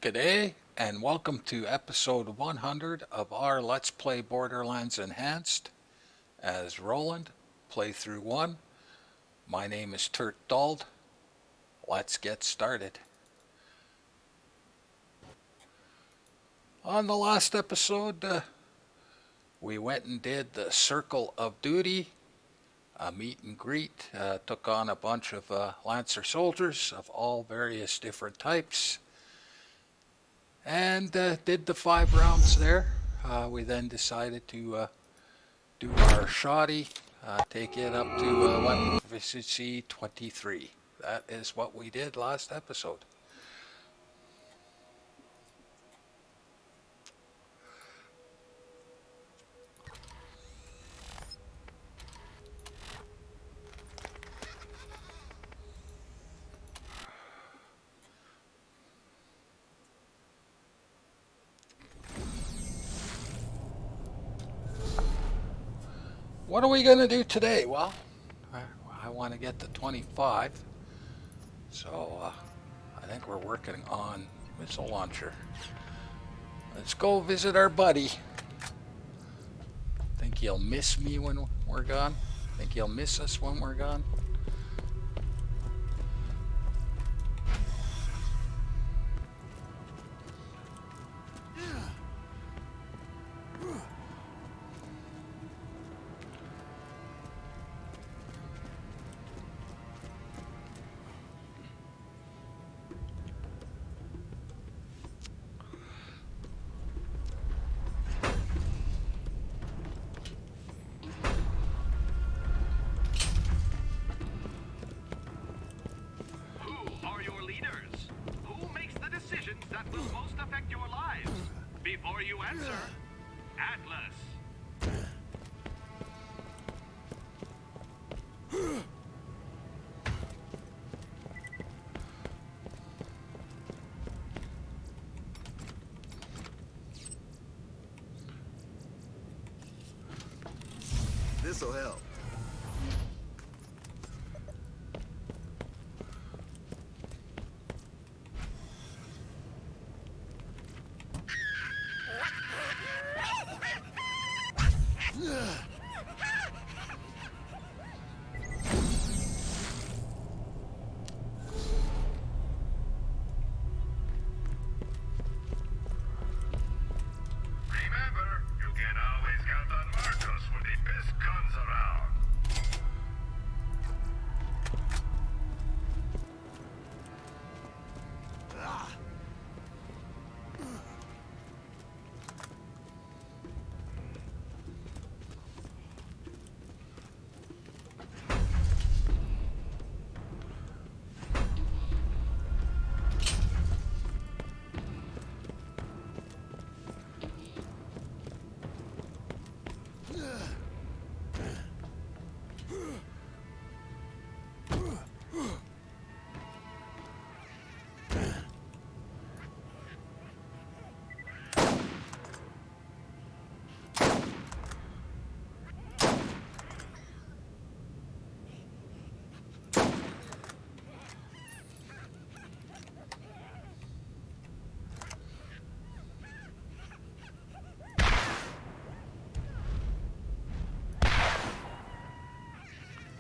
G'day, and welcome to episode 100 of our Let's Play Borderlands Enhanced as Roland, playthrough 1. My name is Turt Dald. Let's get started. On the last episode, we went and did the Circle of Duty, a meet and greet, took on a bunch of Lancer soldiers of all various different types. And did the 5 rounds there. We then decided to do our shoddy, take it up to weapon proficiency 23. That is what we did last episode. What are we going to do today? Well, I want to get to 25. So I think we're working on missile launcher. Let's go visit our buddy. Think he'll miss me when we're gone? Think he'll miss us when we're gone? That will most affect your lives. Before you answer, Atlas. This'll help.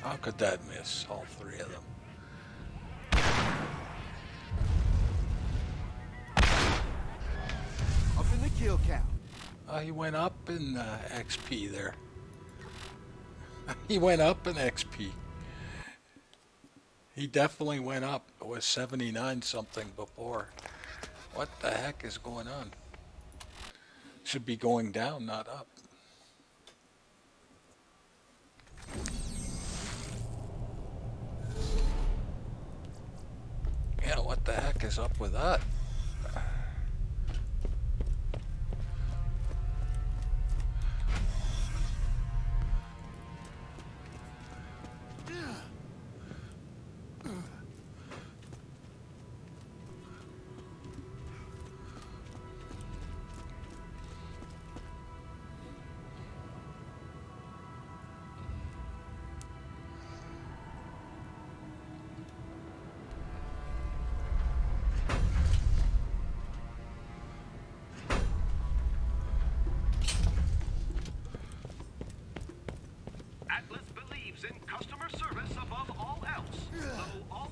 How could that miss all 3 of them? Up in the kill count. He went up in XP there. He went up in XP. He definitely went up. It was 79 something before. What the heck is going on? Should be going down, not up. Yeah, what the heck is up with that?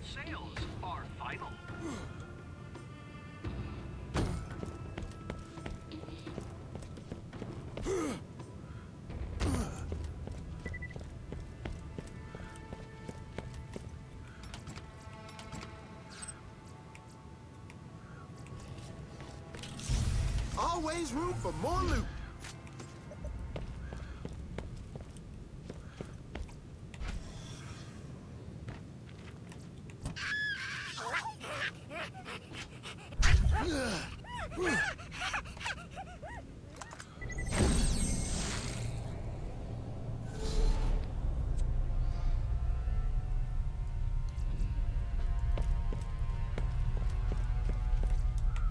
sales are final. Always room for more loot.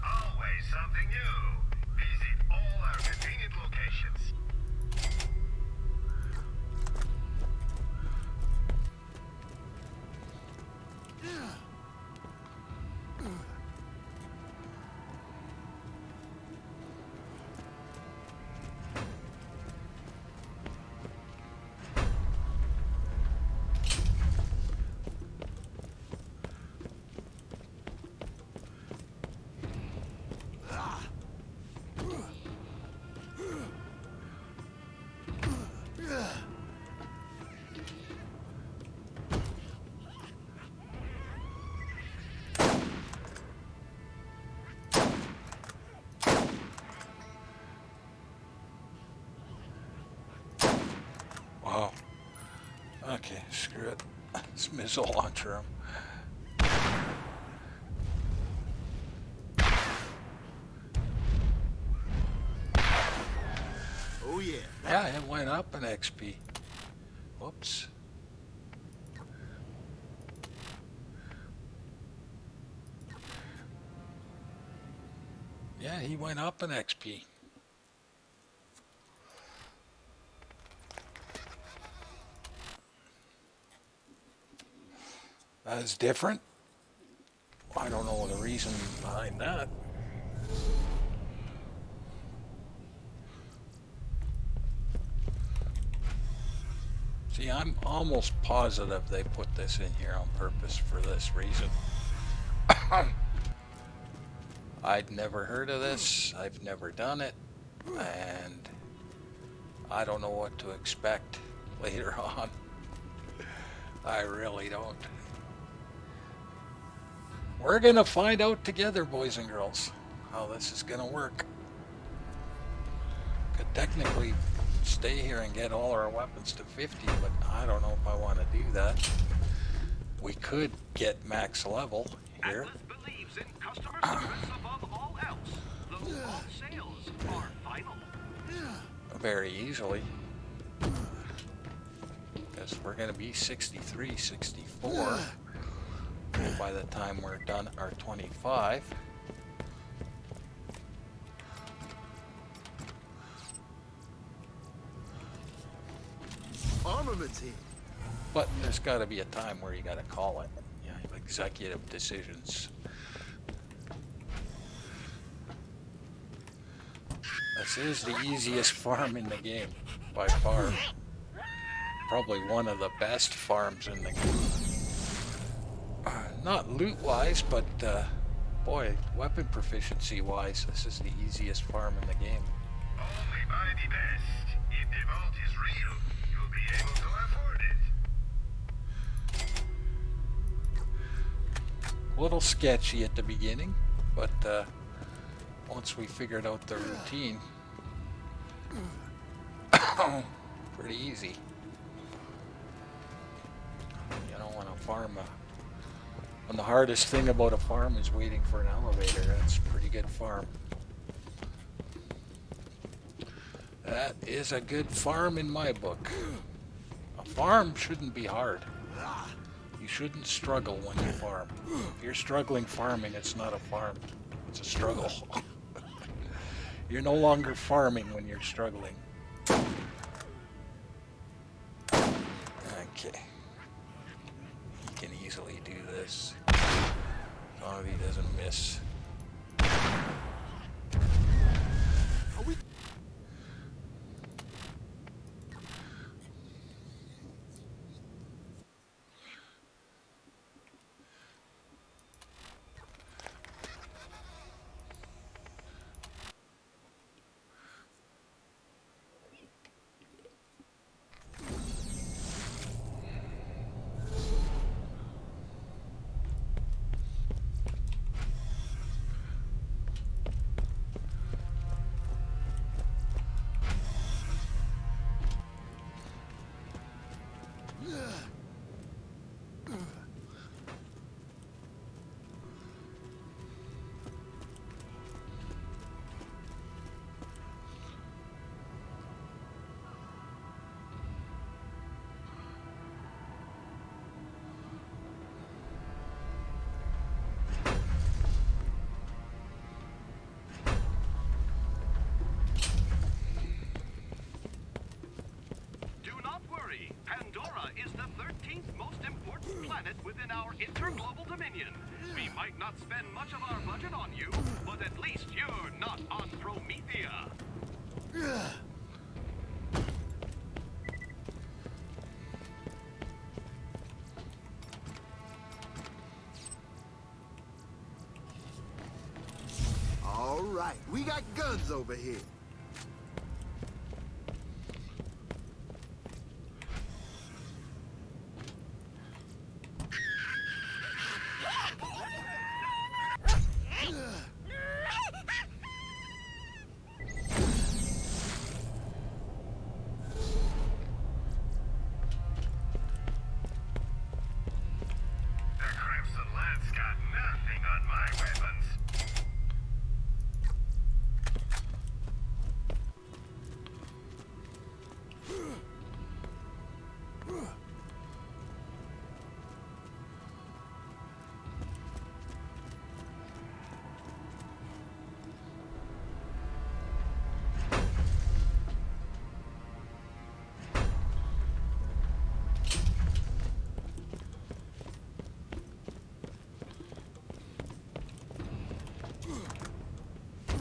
Always something new. Visit all our convenient locations. Wow. Okay, screw it. This missile launcher him. Oh yeah. Yeah, it went up an XP. Whoops. Yeah, he went up an XP. That's different. I don't know the reason behind that. See, I'm almost positive they put this in here on purpose for this reason. I'd never heard of this. I've never done it. And I don't know what to expect later on. I really don't. We're gonna find out together, boys and girls, how this is gonna work. Could technically stay here and get all our weapons to 50, but I don't know if I want to do that. We could get max level here. Atlas believes in customer service above all else. Though all sales are final. Very easily. Because we're going to be 63, 64 by the time we're done our 25. Armaments here. But there's got to be a time where you got to call it. You know, executive decisions. This is the easiest farm in the game, by far. Probably one of the best farms in the game. Not loot-wise, but boy, weapon proficiency-wise, this is the easiest farm in the game. Only buy the best. If the vault is real, you'll be able to afford it. A little sketchy at the beginning, but once we figured out the routine, pretty easy. You know, when a farm, when the hardest thing about a farm is waiting for an elevator, that's a pretty good farm. That is a good farm in my book. A farm shouldn't be hard. You shouldn't struggle when you farm. If you're struggling farming, it's not a farm. It's a struggle. You're no longer farming when you're struggling. Okay. He can easily do this. As long as he doesn't miss. Are we? 13th most important planet within our interglobal dominion. We might not spend much of our budget on you, but at least you're not on Promethea. All right, we got guns over here.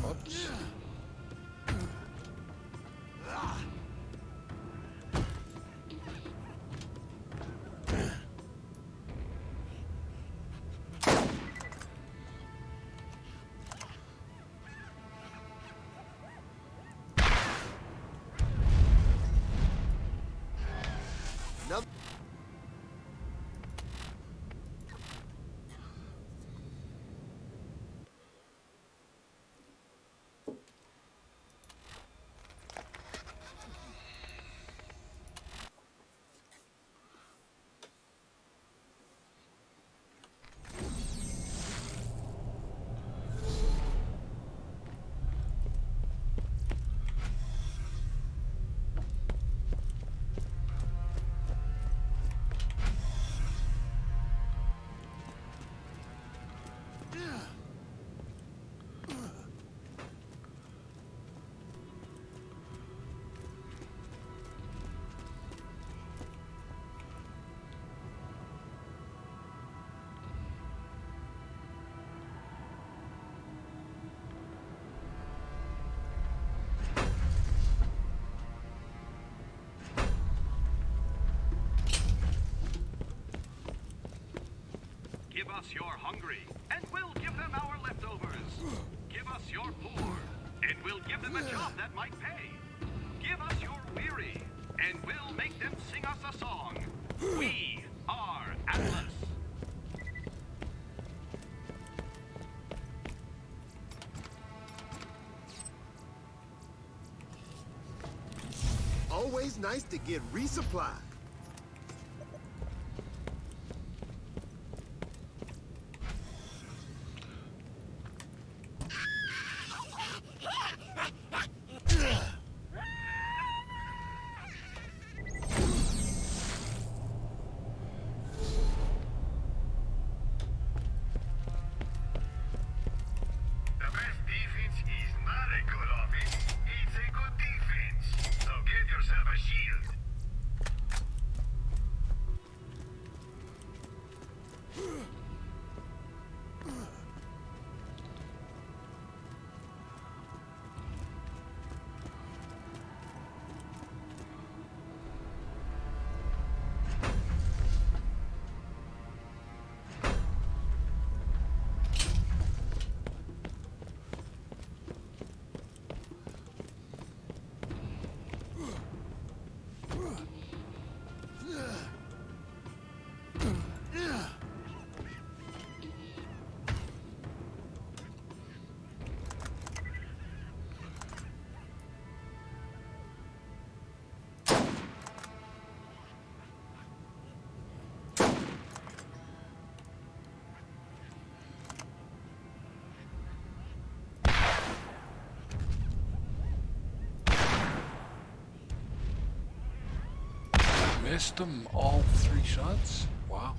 Oops. Another. Give us your hungry, and we'll give them our leftovers. Give us your poor, and we'll give them a job that might pay. Give us your weary, and we'll make them sing us a song. We are Atlas. Always nice to get resupplied. Missed them all 3 shots? Wow.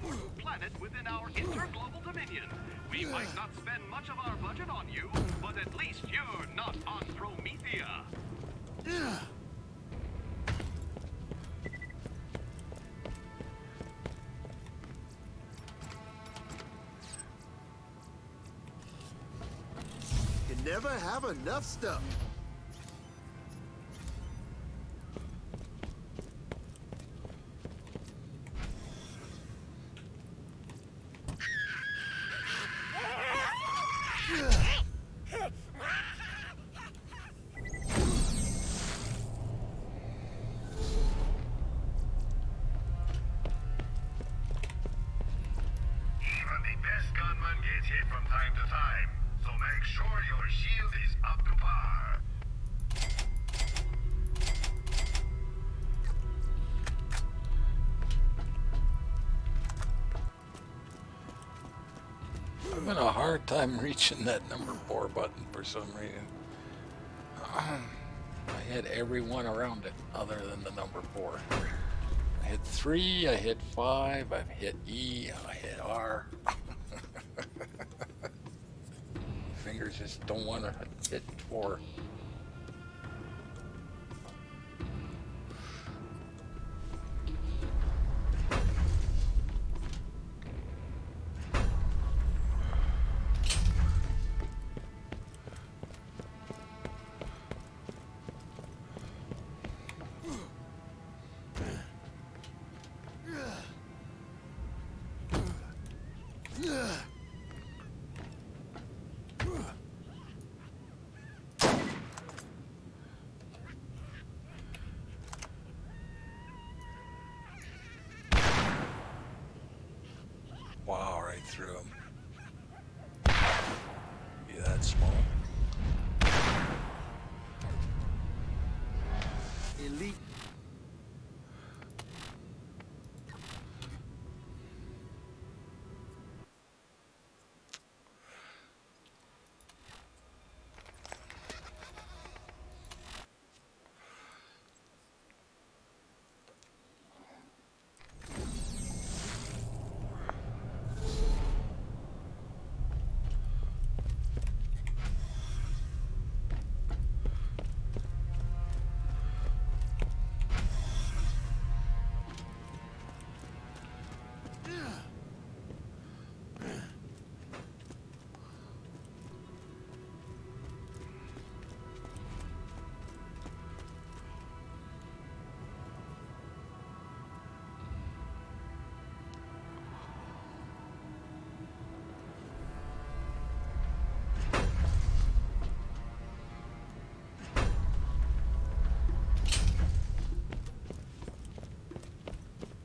important planet within our interglobal dominion. We might not spend much of our budget on you, but at least you're not on Promethea. You never have enough stuff. Even the best gunman gets hit from time to time, so make sure your shield is up to par. I'm having a hard time reaching that number 4 button for some reason. I hit every one around it other than the number 4. I hit 3, I hit 5, I've hit E, I hit R. Fingers just don't want to hit 4. Wow, right through him. Be that small. Elite.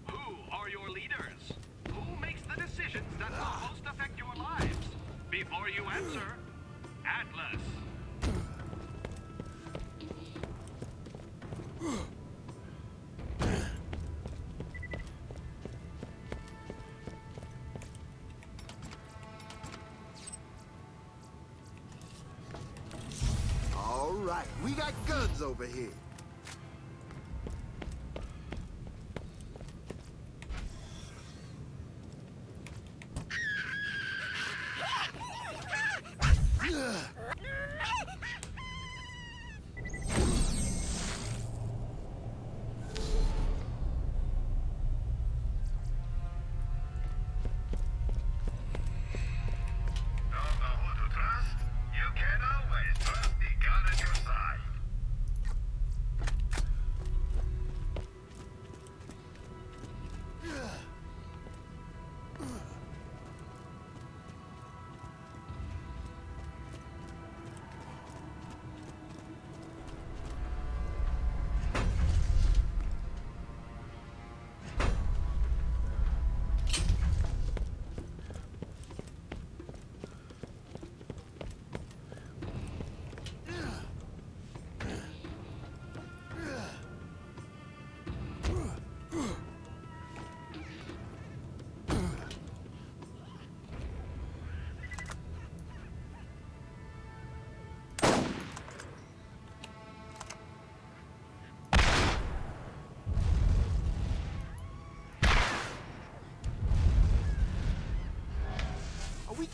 Who are your leaders? Who makes the decisions that will most affect your lives? Before you answer, Atlas. All right, we got guns over here. Don't know who to trust? You can always trust the gun at your side.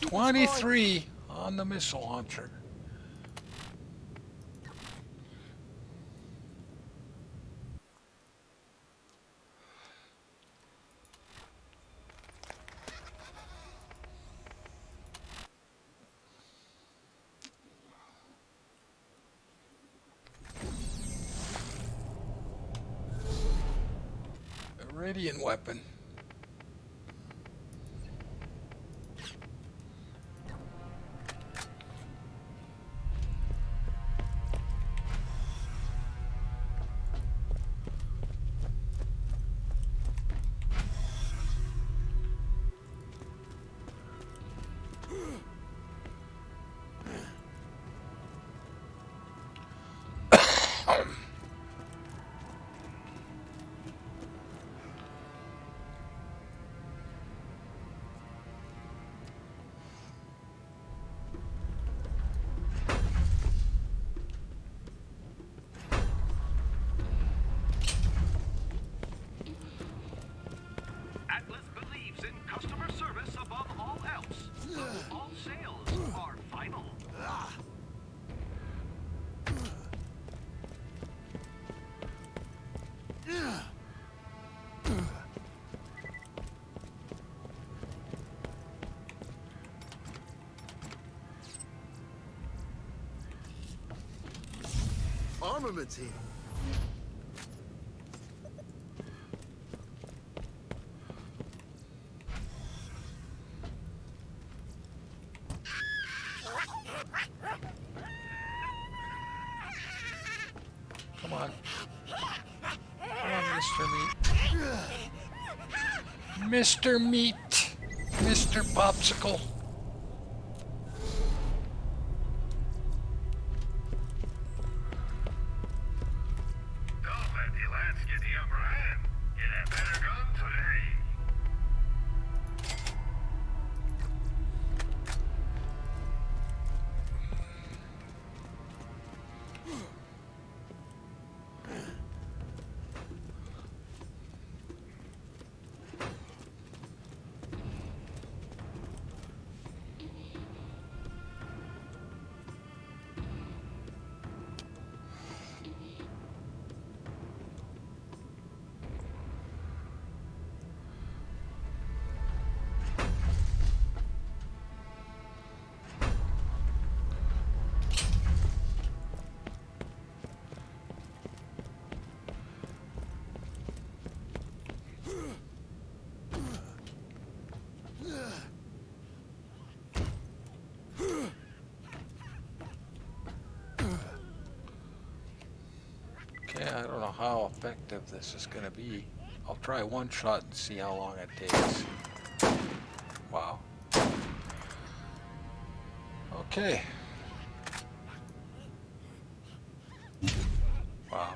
23 on the missile launcher. Iridian weapon. Atlas believes in customer service above all else, so all sales are final. Armaments here. Come on. Come on, Mr. Meat. Mr. Meat. Mr. Popsicle. Don't let the lads get the upper hand. Get a better gun today. Okay, I don't know how effective this is going to be. I'll try one shot and see how long it takes. Wow. Okay. Wow.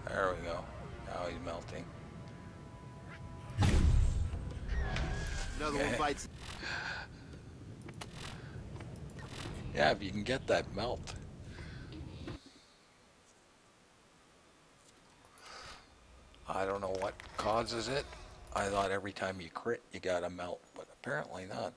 There we go. Now he's melting. Another one bites. Yeah, if you can get that melt. I don't know what causes it. I thought every time you crit, you got a melt, but apparently not.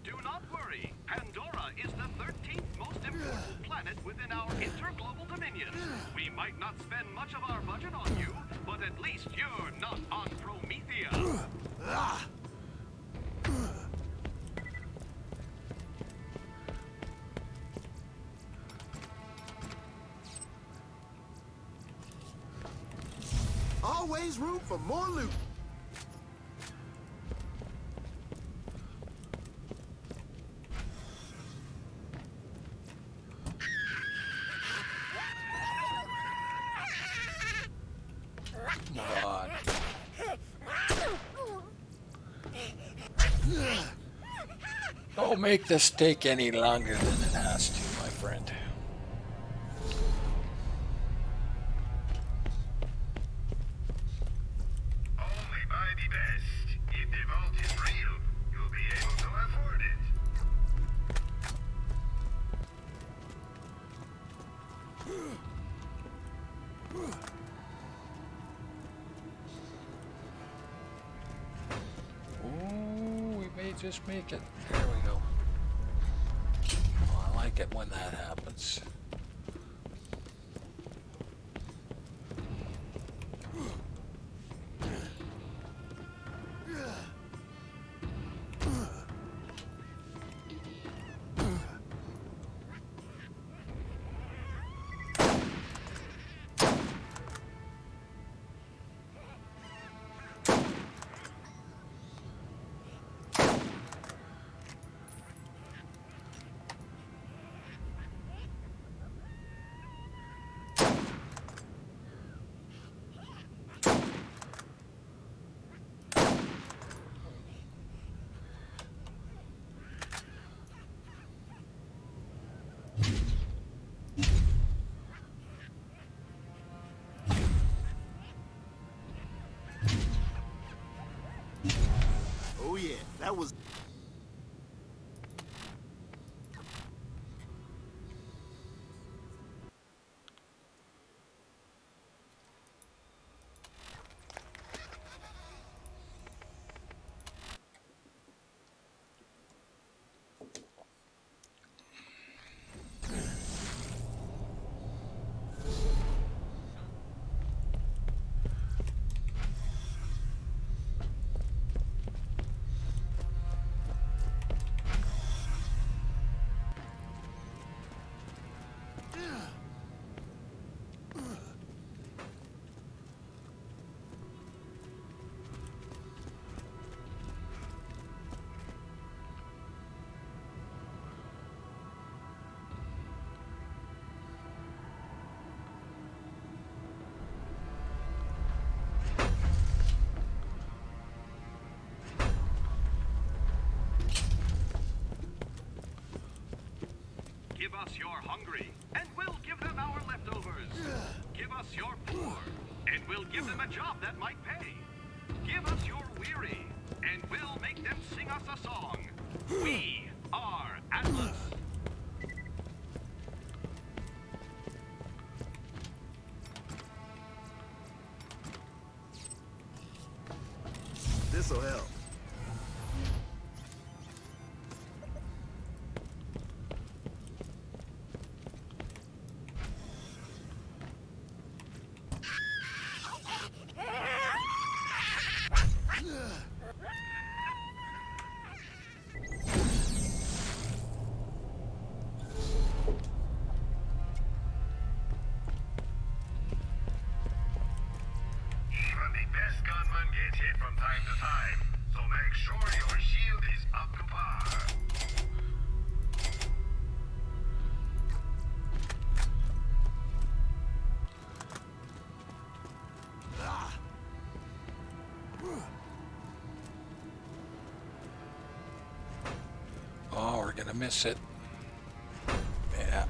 Do not worry. Pandora is the 13th most important planet within our interglobal dominion. We might not spend much of our budget on you, but at least you're not on Promethea. always room for more loot. Come on. Don't make this take any longer than it has to, my friend. Only buy the best. If the vault is real, you'll be able to afford it. Ooh, we may just make it. There we go. Oh, I like it when that happens. Oh yeah, that was... Give us your hungry, and we'll give them our leftovers. Give us your poor, and we'll give them a job that might pay. Give us your weary, and we'll make them sing us a song. We are Atlas. This'll help. Even the best gunman gets hit from time to time, so make sure your shield is up to par. Oh, we're gonna miss it. Yeah.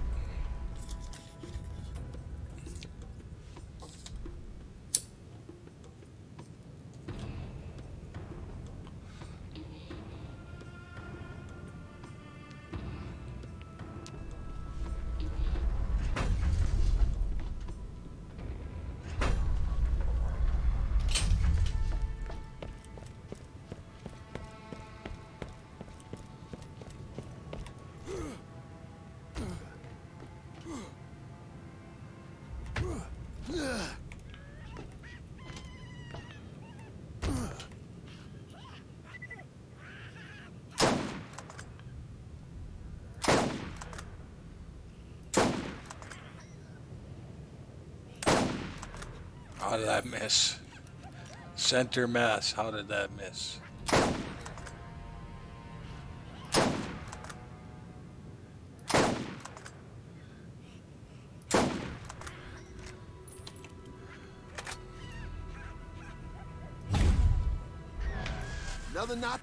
How did I miss? Center mass. How did that miss? Another knot.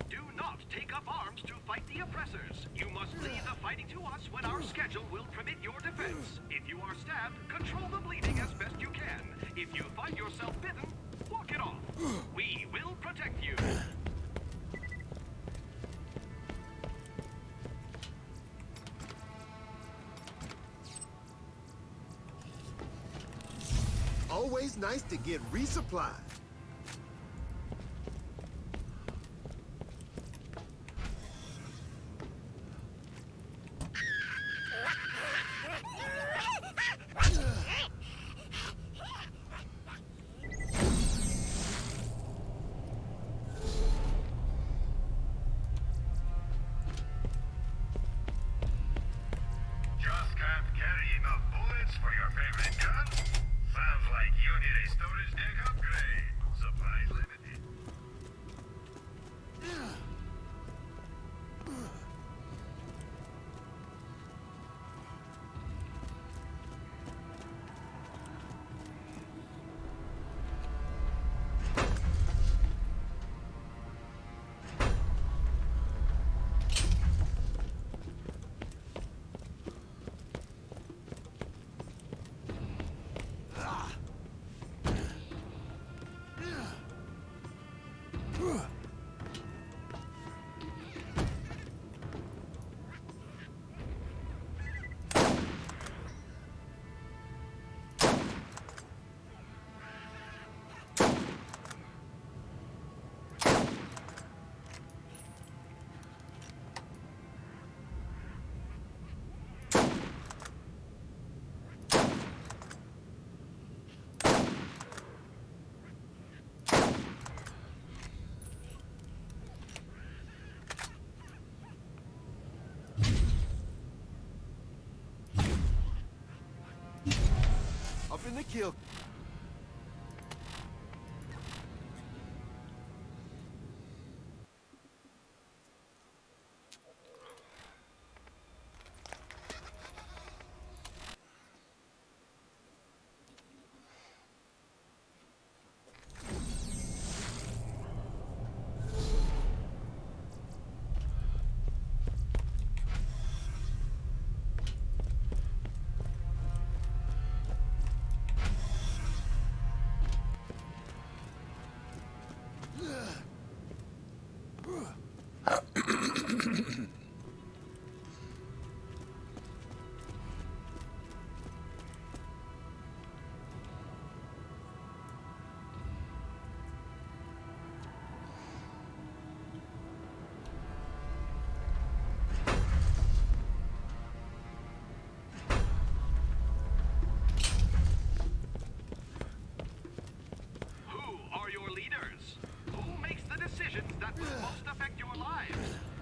Do not take up arms to fight the oppressors. You must leave the fighting to us when our schedule will permit your defense. If you are stabbed, control the bleeding as best you can. If you find yourself bitten, walk it off. We will protect you. Always nice to get resupplied. Just can't carry enough bullets for your favorite gun? Sounds like you need a storage deck upgrade. Supplies limited. Up in the kill.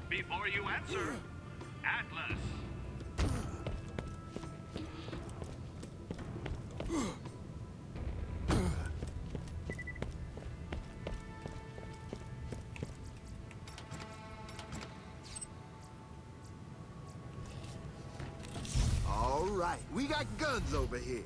Before you answer, Atlas. All right, we got guns over here.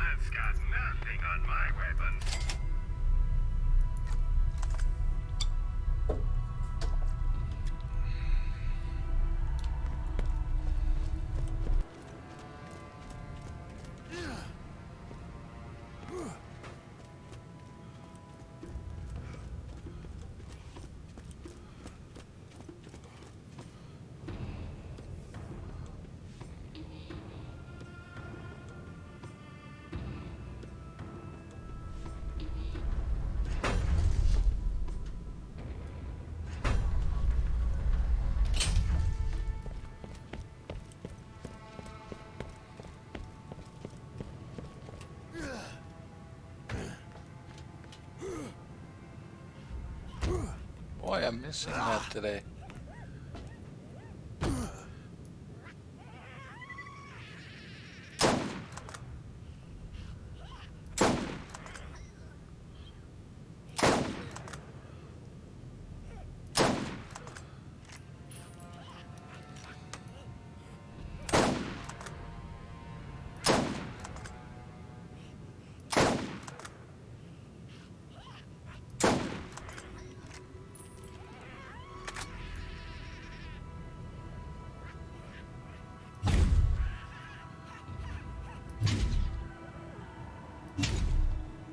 That's got nothing on my weapons. Boy, I'm missing that today.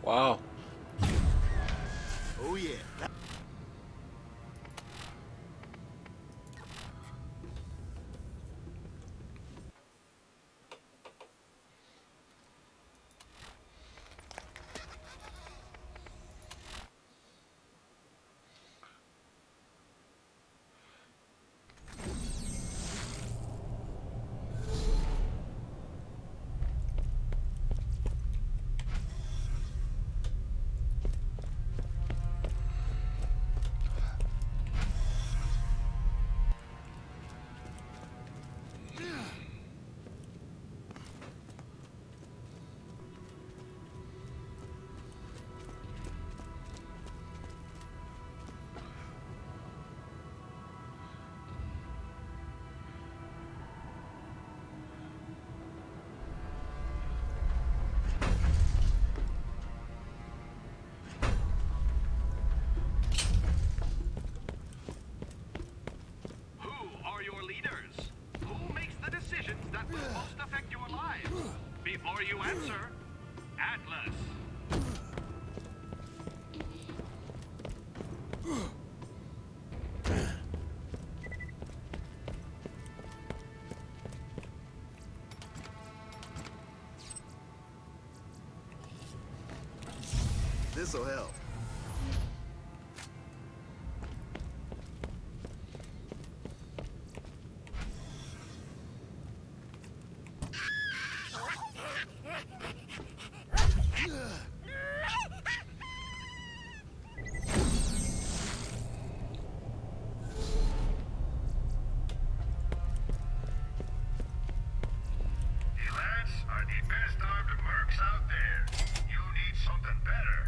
Wow. Oh yeah. Who are your leaders? Who makes the decisions that will most affect your lives? Before you answer, Atlas. This'll help. The lads are the best armed mercs out there. You need something better.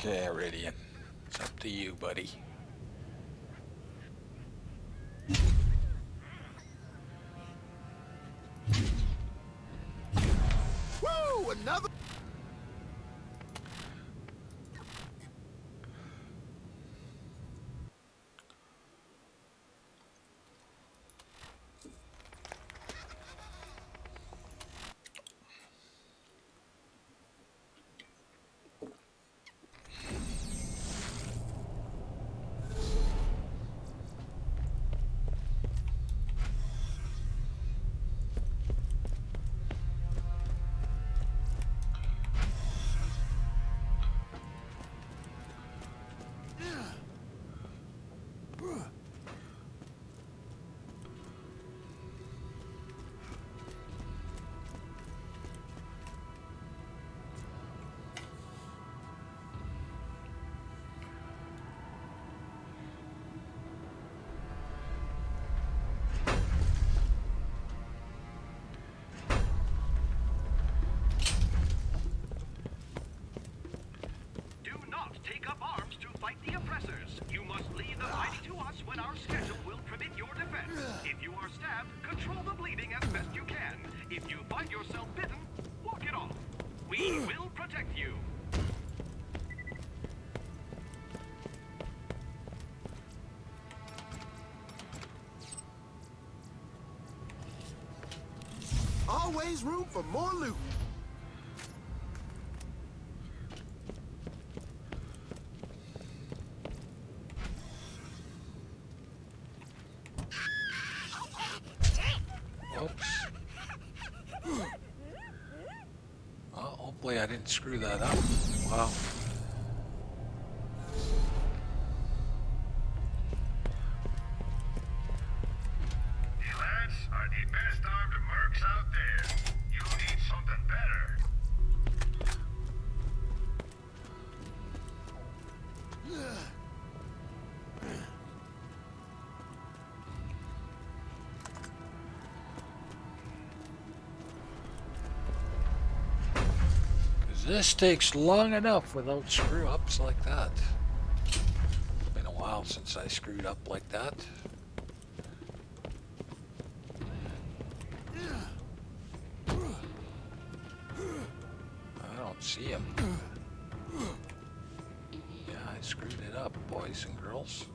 Okay, Iridian. It's up to you, buddy. Woo! Another. Do not take up arms to fight the oppressors. You must leave the fighting to us when our schedule will permit your defense. If you are stabbed, control the bleeding as best you can. If you find yourself bitten, walk it off. We will protect you. Always room for more loot. Oops. Well, hopefully I didn't screw that up. Wow. The lads are the best armed mercs out there. You need something better. This takes long enough without screw ups like that. It's been a while since I screwed up like that. I don't see him. Yeah, I screwed it up, boys and girls.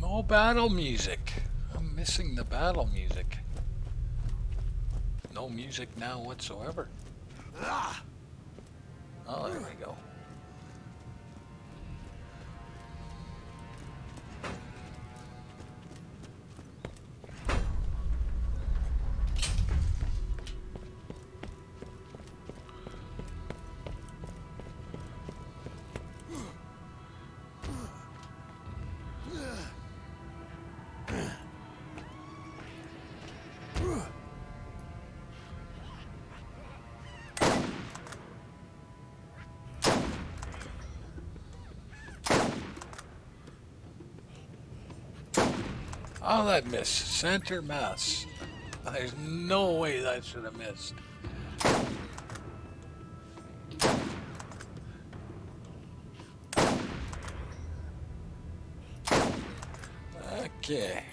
No battle music. I'm missing the battle music. No music now whatsoever. Oh, there we go. Oh, that missed. Center mass. There's no way that should have missed. Okay.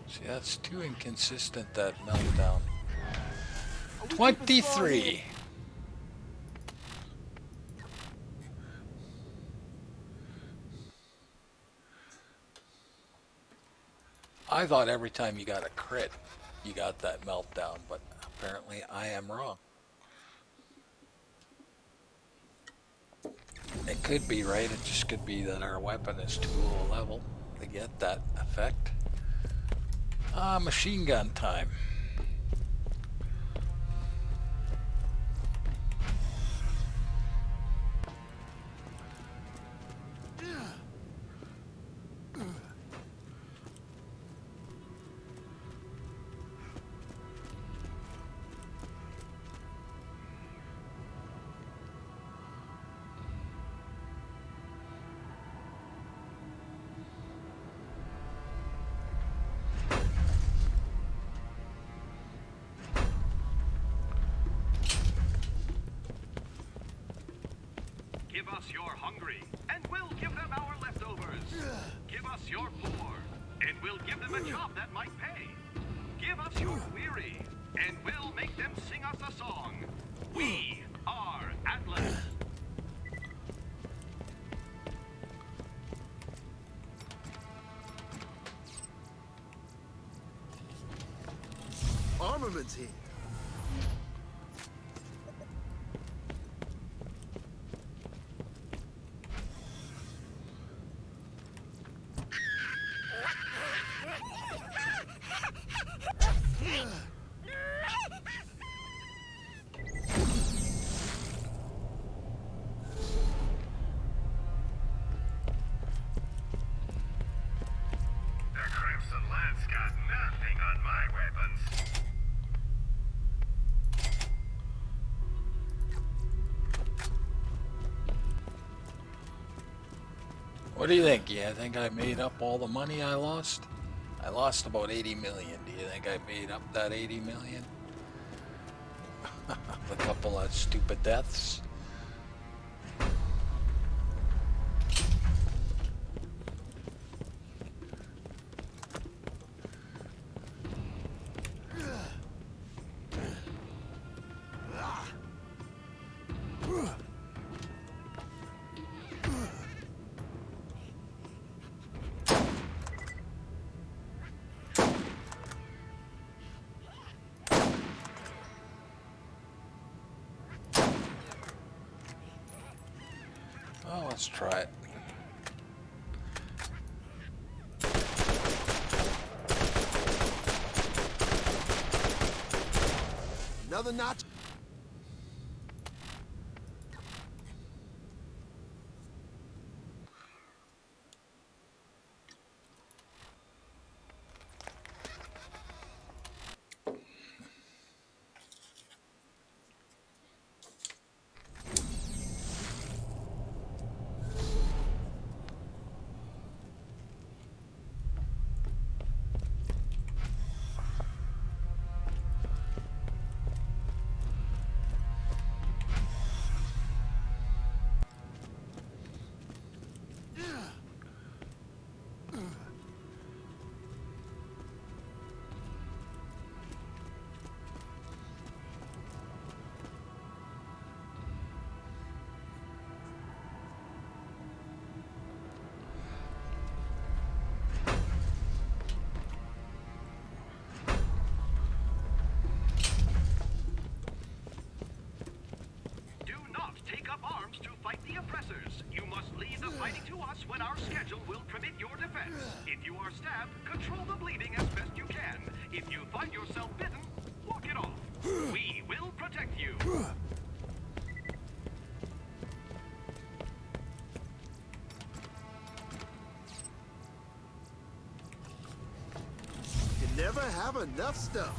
See, that's too inconsistent, that meltdown. 23. I thought every time you got a crit, you got that meltdown, but apparently I am wrong. It could be right, it just could be that our weapon is too low level to get that effect. Machine gun time. Give us your hungry, and we'll give them our leftovers. Give us your poor, and we'll give them a job that might pay. Give us your weary, and we'll make them sing us a song. We are Atlas. armaments here. The Crimson Lance got nothing on my weapons. What do you think? Yeah, I think I made up all the money I lost? I lost about 80 million. Do you think I made up that 80 million? A couple of stupid deaths? Oh, let's try it. Another notch. Do not take up arms to fight the oppressors. You must leave the fighting to us when our schedule will permit your defense. If you are stabbed, control the bleeding as best you can. If you find yourself bitten, walk it off. We will protect you. You never have enough stuff.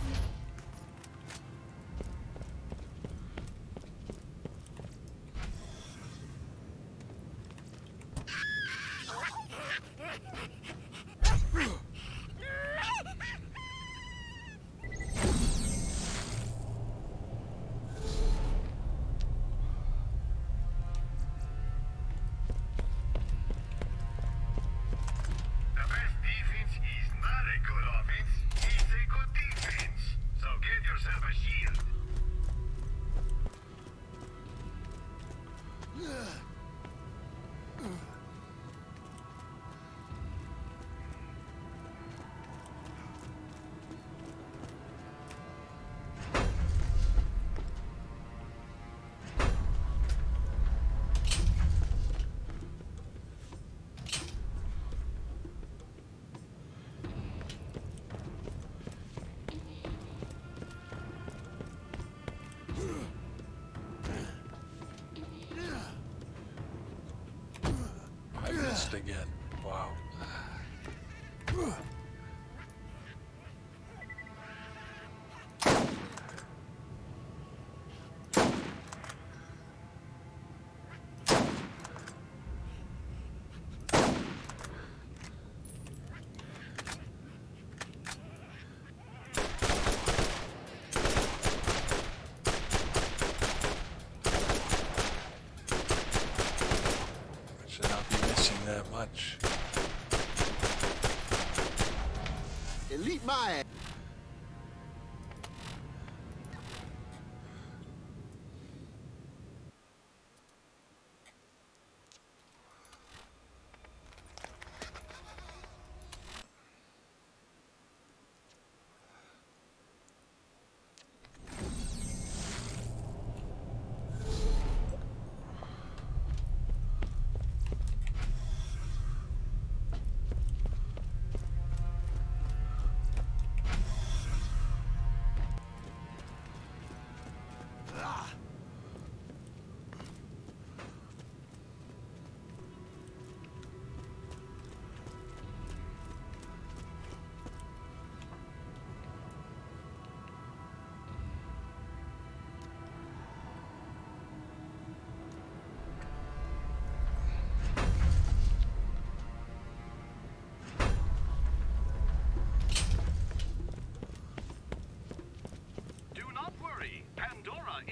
The best defense is not a good offense, it's a good defense. So get yourself a shield. I missed again. Wow. I should not be missing that much.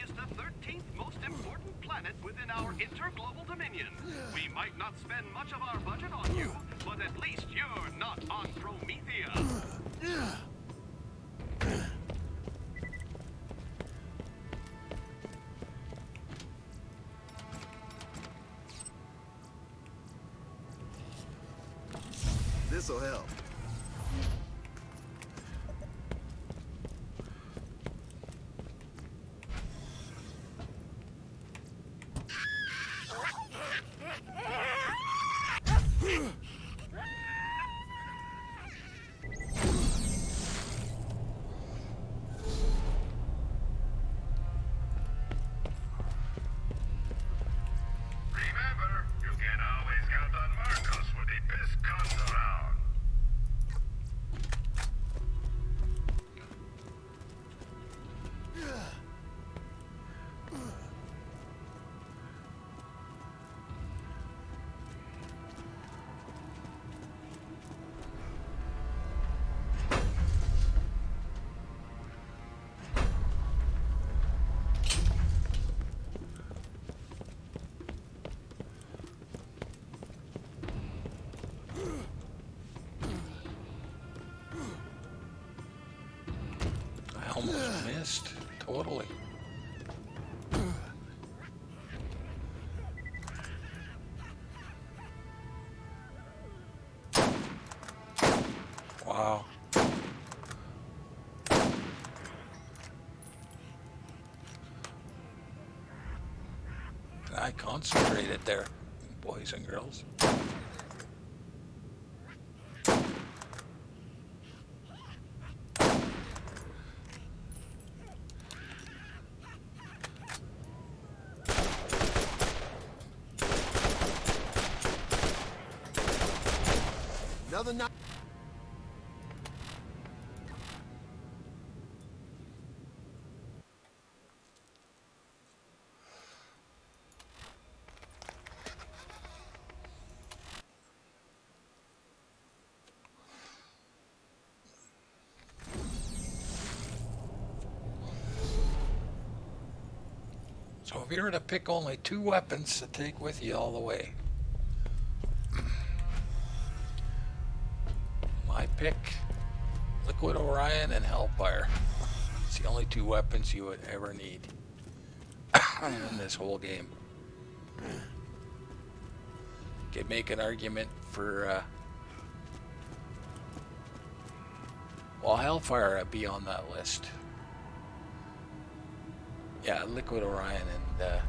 is the 13th most important planet within our interglobal dominion. We might not spend much of our budget on you, but at least you're not on Promethea. This'll help. Remember, you can always count on Marcos when the piss comes around. I almost missed. Totally. Wow. I concentrated there, boys and girls. Another not. So if you were to pick only 2 weapons to take with you all the way, my pick, Liquid Orion and Hellfire. It's the only 2 weapons you would ever need in this whole game. Could make an argument for, well, Hellfire would be on that list. Yeah, Liquid Orion and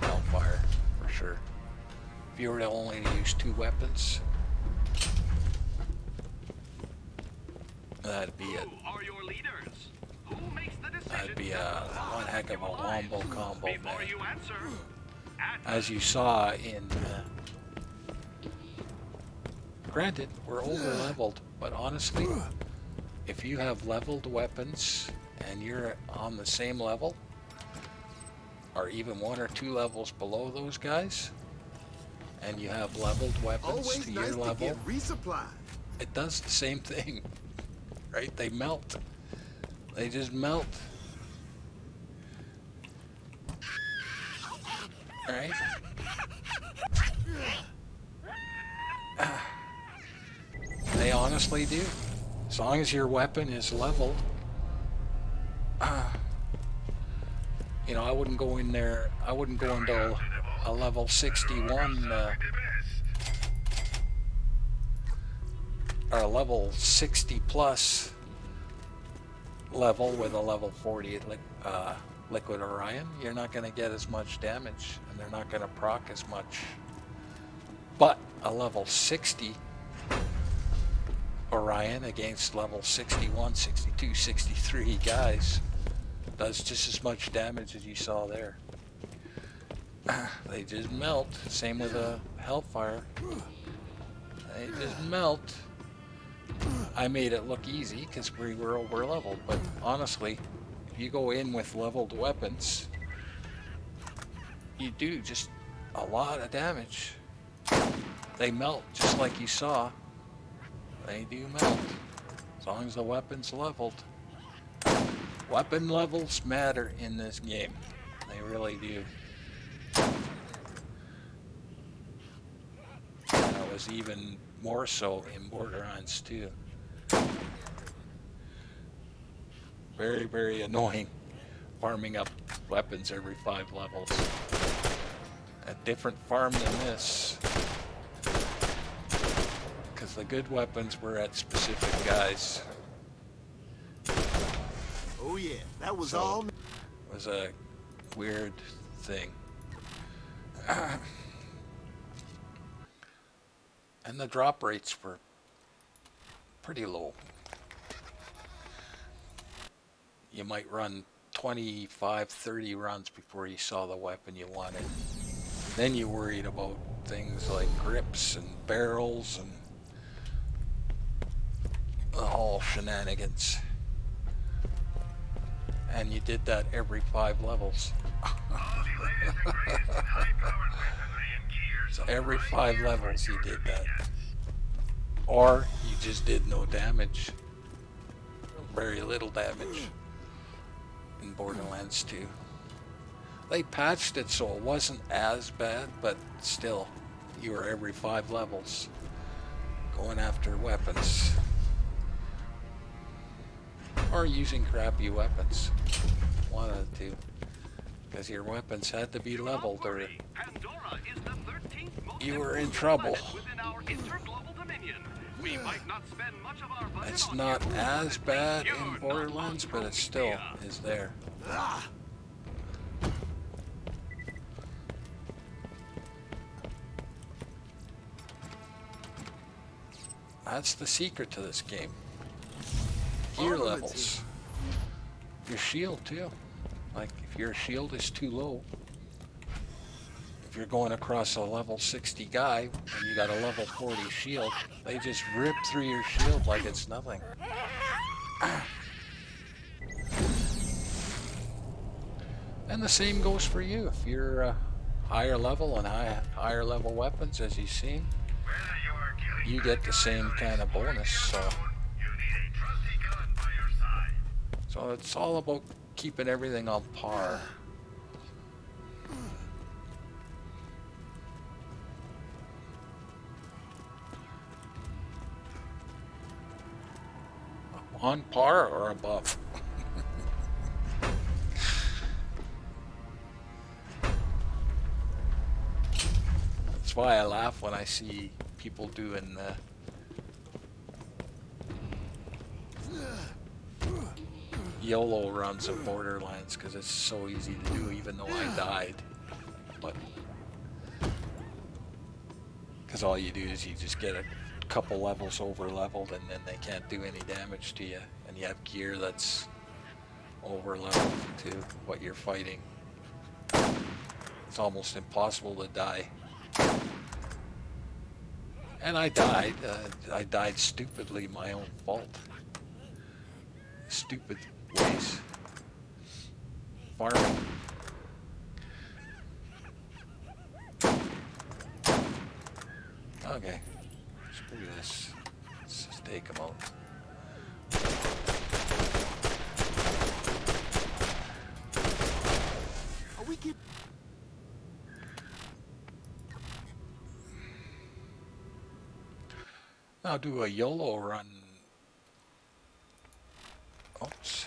Hellfire, for sure. If you were to only use 2 weapons, that'd be it. Who are your leaders? Who makes the decision? That'd be one heck of a wombo combo, Before man. you answer, As you saw in... granted, we're over-leveled, but honestly, if you have leveled weapons and you're on the same level, or even 1 or 2 levels below those guys, and you have leveled weapons Always to nice your to level, get resupplied. it does the same thing, right? They melt. They just melt. Alright? They honestly do. As long as your weapon is leveled, you know, I wouldn't go in there, I wouldn't go into a level 61, or a level 60 plus level with a level 40 Liquid Orion. You're not going to get as much damage, and they're not going to proc as much. But a level 60 Orion against level 61, 62, 63 guys does just as much damage as you saw there. They just melt. Same with a Hellfire. They just melt. I made it look easy because we were over leveled, but honestly, if you go in with leveled weapons, you do just a lot of damage. They melt just like you saw. They do melt. As long as the weapon's leveled. Weapon levels matter in this game. They really do. And it was even more so in Borderlands 2. Very, very annoying farming up weapons every 5 levels. A different farm than this. Because the good weapons were at specific guys. Oh yeah, that was So, all. it was a weird thing. And the drop rates were pretty low. You might run 25, 30 runs before you saw the weapon you wanted. Then you worried about things like grips and barrels and the whole shenanigans. And you did that every 5 levels. All the latest and greatest in high-powered weaponry and gear. So every 5 levels you did that. Yes. Or you just did no damage. Very little damage in Borderlands 2. They patched it so it wasn't as bad, but still, you were every 5 levels going after weapons. Or using crappy weapons. One of the two. Because your weapons had to be leveled or Pandora is the 13th most you were in important trouble. planet within our interglobal dominion. We might not spend much of our budget It's on not you, as but bad you're in not Borderlands, on but it still Tropea. is there. Ah, That's the secret to this game. Gear Armaments levels. Your shield too. Like if your shield is too low, if you're going across a level 60 guy and you got a level 40 shield, they just rip through your shield like it's nothing. And the same goes for you. If you're higher level and higher level weapons, as you've seen, Whether you are killing you get the bad same guys kind of or bonus. So, you need a trusty gun by your side. so it's all about keeping everything on par. On par or above. That's why I laugh when I see people doing YOLO runs of Borderlands, because it's so easy to do even though I died. But because all you do is you just get a couple levels over leveled and then they can't do any damage to you, and you have gear that's over leveled to what you're fighting. It's almost impossible to die. And I died. I died stupidly, my own fault. Stupid ways. Farming. Okay. Screw this. Let's just take them out. are we keep? Now do a YOLO run. Oops.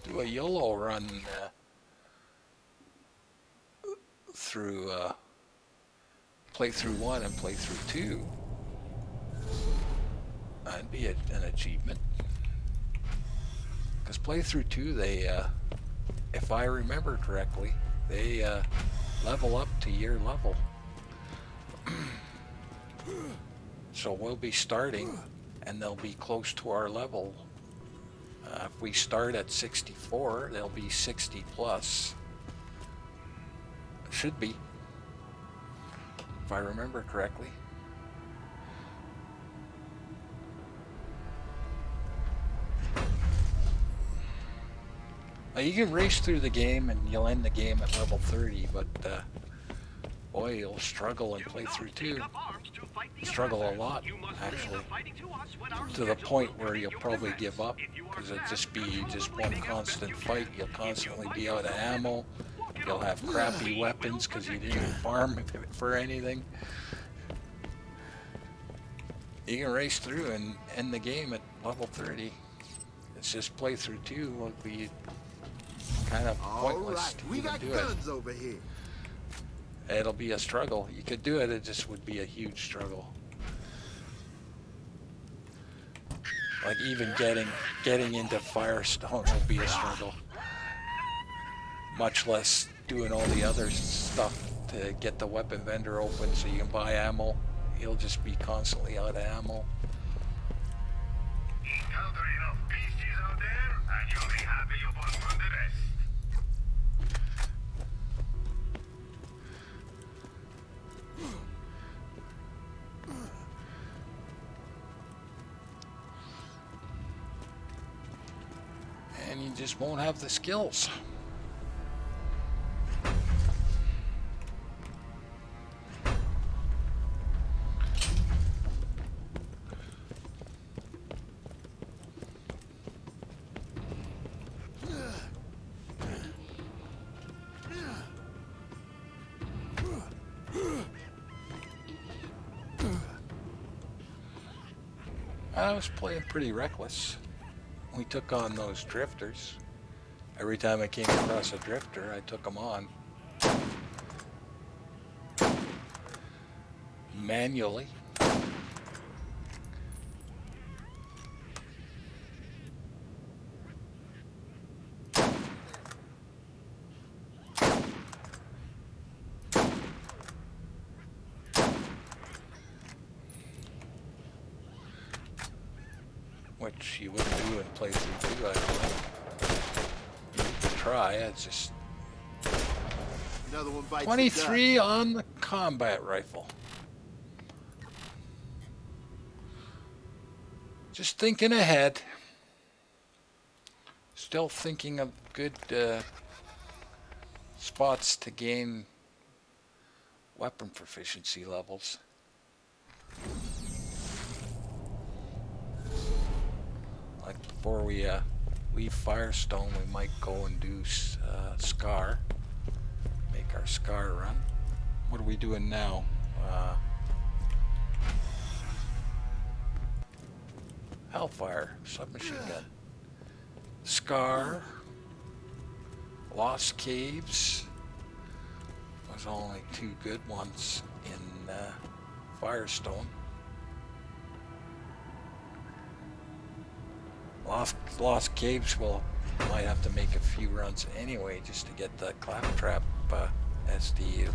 Do a YOLO run through playthrough 1 and playthrough 2. That'd be an achievement. Because playthrough 2, they, if I remember correctly, they level up to your level. So we'll be starting and they'll be close to our level. If we start at 64, they'll be 60 plus. Should be, if I remember correctly. Now you can race through the game and you'll end the game at level 30, but Boy, you'll struggle and Do play not through take too. up arms to fight the Struggle a oppressors. lot, You must leave actually. the fighting to us when our To the schedule point will where permit you'll your probably defense. give up. If you are Because it'll stabbed, just be control the just one bleeding as best constant you fight. can. You'll If you constantly fight be out of yourself ammo. dead, walk it You'll off. have crappy We weapons will because you protect didn't farm for anything. You can race through and end the game at level 30. It's just playthrough 2 will be kind of All pointless right, to we even got do guns over here. it. It'll be a struggle. You could do it, it just would be a huge struggle. Like even getting into Firestone will be a struggle. Much less doing all the other stuff to get the weapon vendor open so you can buy ammo. You'll just be constantly out of ammo. Encounter enough beasties out there, and you'll be happy you bought from the best. And you just won't have the skills. I was playing pretty reckless. We took on those drifters. Every time I came across a drifter, I took them on. Manually. Which you wouldn't do in playthrough 2, I don't think. You could try, it's just Another one bites the 23 on the combat rifle. Just thinking ahead. Still thinking of good spots to gain weapon proficiency levels. Like before we leave Firestone, we might go and do Scar. Make our Scar run. What are we doing now? Hellfire, submachine gun. Scar. Lost Caves. There's only 2 good ones in Firestone. Lost Caves might have to make a few runs anyway just to get the Claptrap SDU.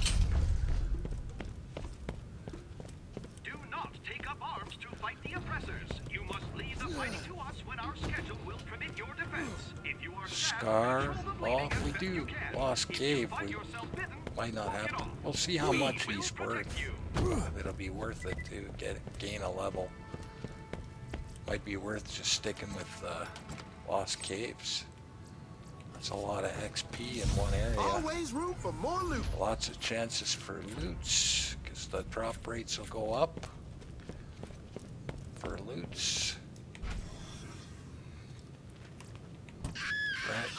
Do not take up arms to fight the oppressors. You must leave the fighting to us when our schedule will permit your defense. If you are stabbed, Scar. control the Well, bleeding if we as best do you can. Lost If Cave, you find we yourself bitten, might not walk have it to. off. We'll see how We much will he's protect worth. you. It'll be worth it to gain a level. Might be worth just sticking with Lost Caves. That's a lot of XP in one area. Always room for more loot. Lots of chances for loots, because the drop rates will go up for loots. Right.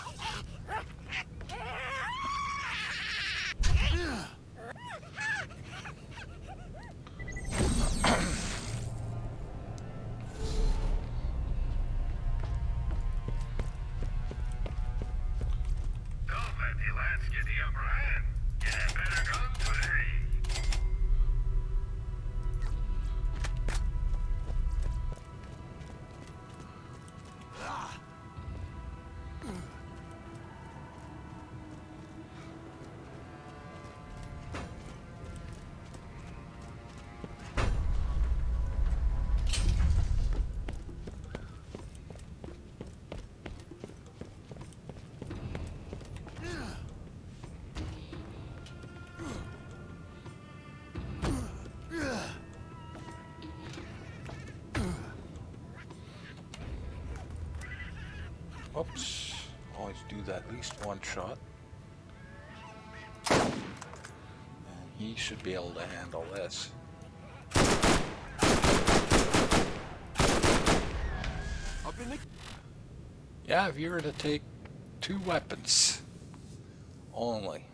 Don't let the lads get the upper hand. Get a better gun today. Oops. Always do that at least one shot. And he should be able to handle this. Up in the... Yeah, if you were to take 2 weapons only,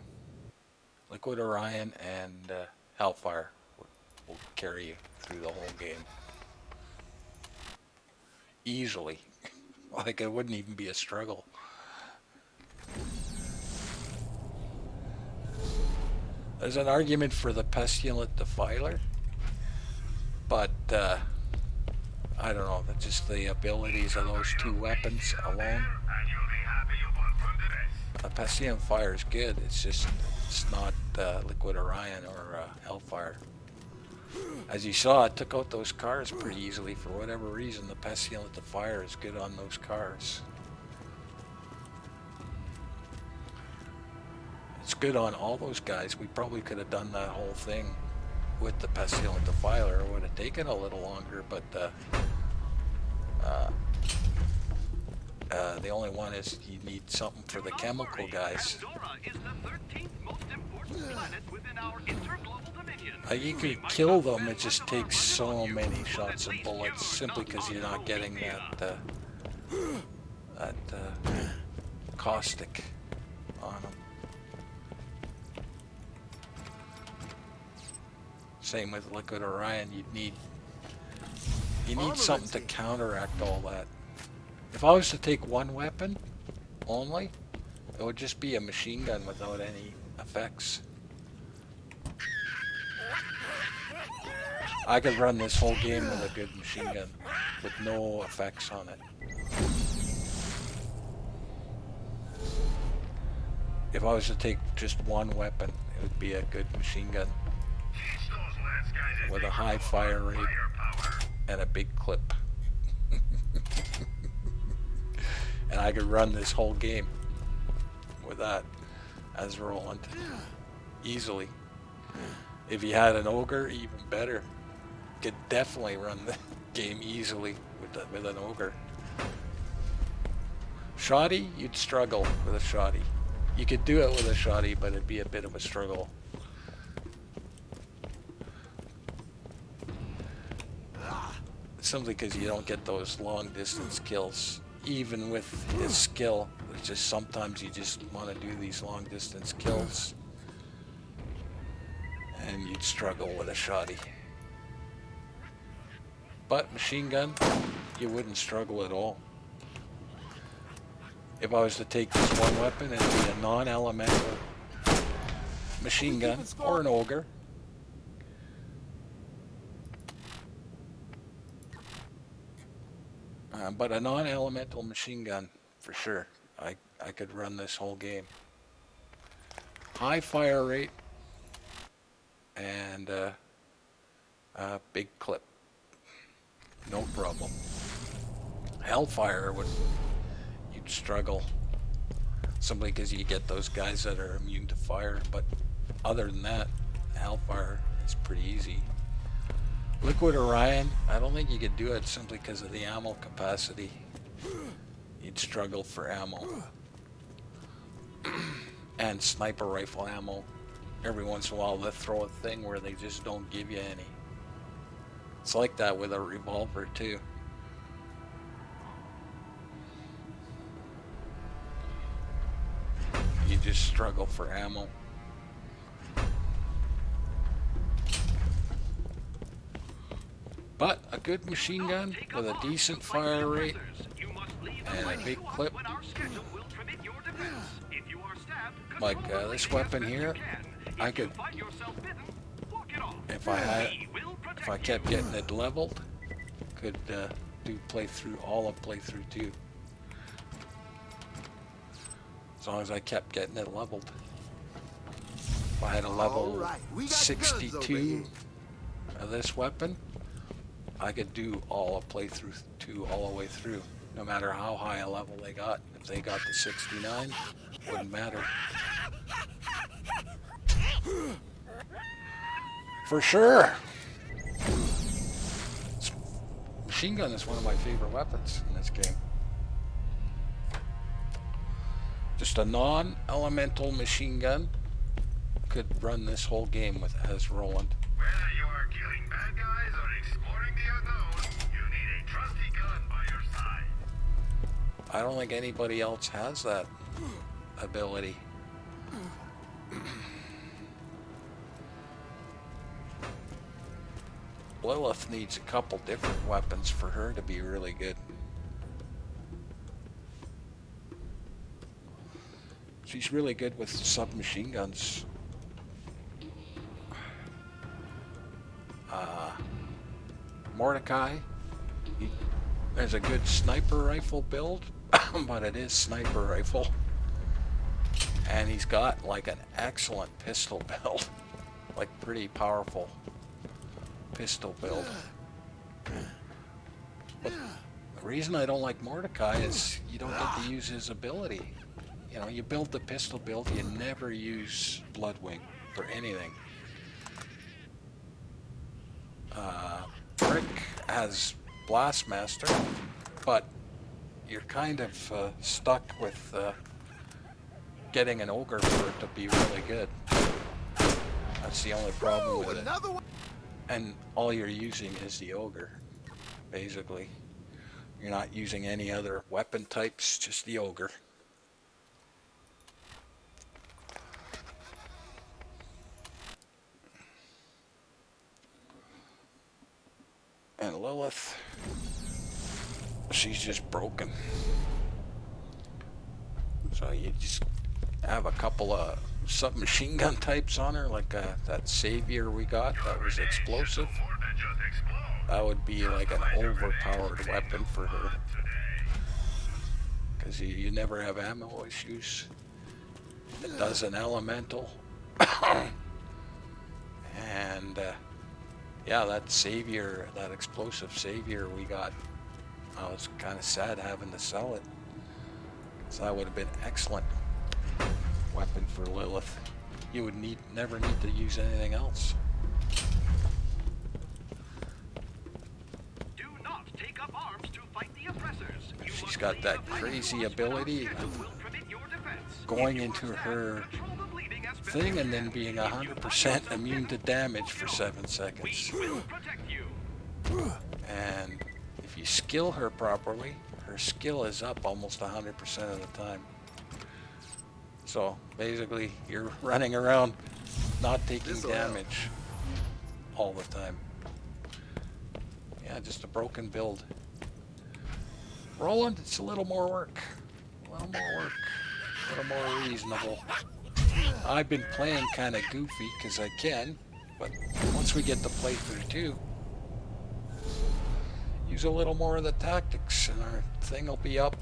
Liquid Orion and Hellfire will carry you through the whole game. Easily. Like, it wouldn't even be a struggle. There's an argument for the Pestilent Defiler, but I don't know, that's just the abilities of those 2 weapons alone. And you'll be happy you bought from the best. Pestilent Fire is good, it's not Liquid Orion or Hellfire. As you saw, it took out those cars pretty easily. For whatever reason, the Pestilent Fire is good on those cars. It's good on all those guys. We probably could have done that whole thing with the Pestilent Defiler. It would have taken a little longer, but the only one is you need something for the chemical guys. Pandora is the 13th most important planet within our interglobal dominion. You could kill them, it just takes so many shots of bullets simply because you're not getting that caustic on them. Same with Liquid Orion, you need something to counteract all that. If I was to take 1 weapon only, it would just be a machine gun without any effects. I could run this whole game with a good machine gun with no effects on it. If I was to take just 1 weapon, it would be a good machine gun Teach those lads guys with a high fire rate firepower. and a big clip. And I could run this whole game with that as Roland easily. If you had an ogre, even better. Could definitely run the game easily with an ogre. Shoddy, you'd struggle with a shoddy. You could do it with a shoddy, but it'd be a bit of a struggle. Simply because you don't get those long distance kills. Even with his skill, it's just sometimes you just want to do these long distance kills. And you'd struggle with a shoddy. But machine gun, you wouldn't struggle at all. If I was to take this 1 weapon, it'd be a non-elemental machine gun or an ogre. But a non-elemental machine gun, for sure. I could run this whole game. High fire rate and a big clip. No problem. Hellfire you'd struggle. Simply because you get those guys that are immune to fire. But other than that, Hellfire is pretty easy. Liquid Orion, I don't think you could do it simply because of the ammo capacity. You'd struggle for ammo. And sniper rifle ammo. Every once in a while they'll throw a thing where they just don't give you any. It's like that with a revolver too. You just struggle for ammo. But a good machine gun with a decent fire rate and a big clip, like this weapon here, I could, if I kept getting it leveled, could do all of playthrough 2. As long as I kept getting it leveled. If I had a level 62 of this weapon, I could do all of playthrough 2 all the way through, no matter how high a level they got. If they got to 69, wouldn't matter. For sure. Machine gun is one of my favorite weapons in this game. Just a non-elemental machine gun could run this whole game with as Roland. Whether you are killing bad guys or exploring the unknown, you need a trusty gun by your side. I don't think anybody else has that ability. Lilith needs a couple different weapons for her to be really good. She's really good with submachine guns. Mordecai, there's a good sniper rifle build, but it is sniper rifle. And he's got like an excellent pistol build, like pretty powerful pistol build. But the reason I don't like Mordecai is you don't get to use his ability. You know, you build the pistol build, you never use Bloodwing for anything. Rick has Blastmaster, but you're kind of stuck with getting an ogre for it to be really good. That's the only problem with it. And all you're using is the ogre, basically. You're not using any other weapon types, just the ogre. And Lilith, she's just broken. So you just have a couple of submachine gun types on her, like that Savior we got that was explosive. That would be like an overpowered weapon for her. Because you never have ammo issues. It does an elemental. And yeah, that Savior, that explosive Savior we got, I was kind of sad having to sell it. So that would have been excellent weapon for Lilith. You would never need to use anything else. Do not take up arms to fight the oppressors. She's got that crazy ability of going into her thing and then being 100% immune to damage for 7 seconds. And if you skill her properly, her skill is up almost 100% of the time. So basically you're running around not taking damage all the time. Yeah, just a broken build. Roland, it's a little more work. A little more work. A little more reasonable. I've been playing kind of goofy because I can, but once we get to playthrough 2, use a little more of the tactics and our thing will be up,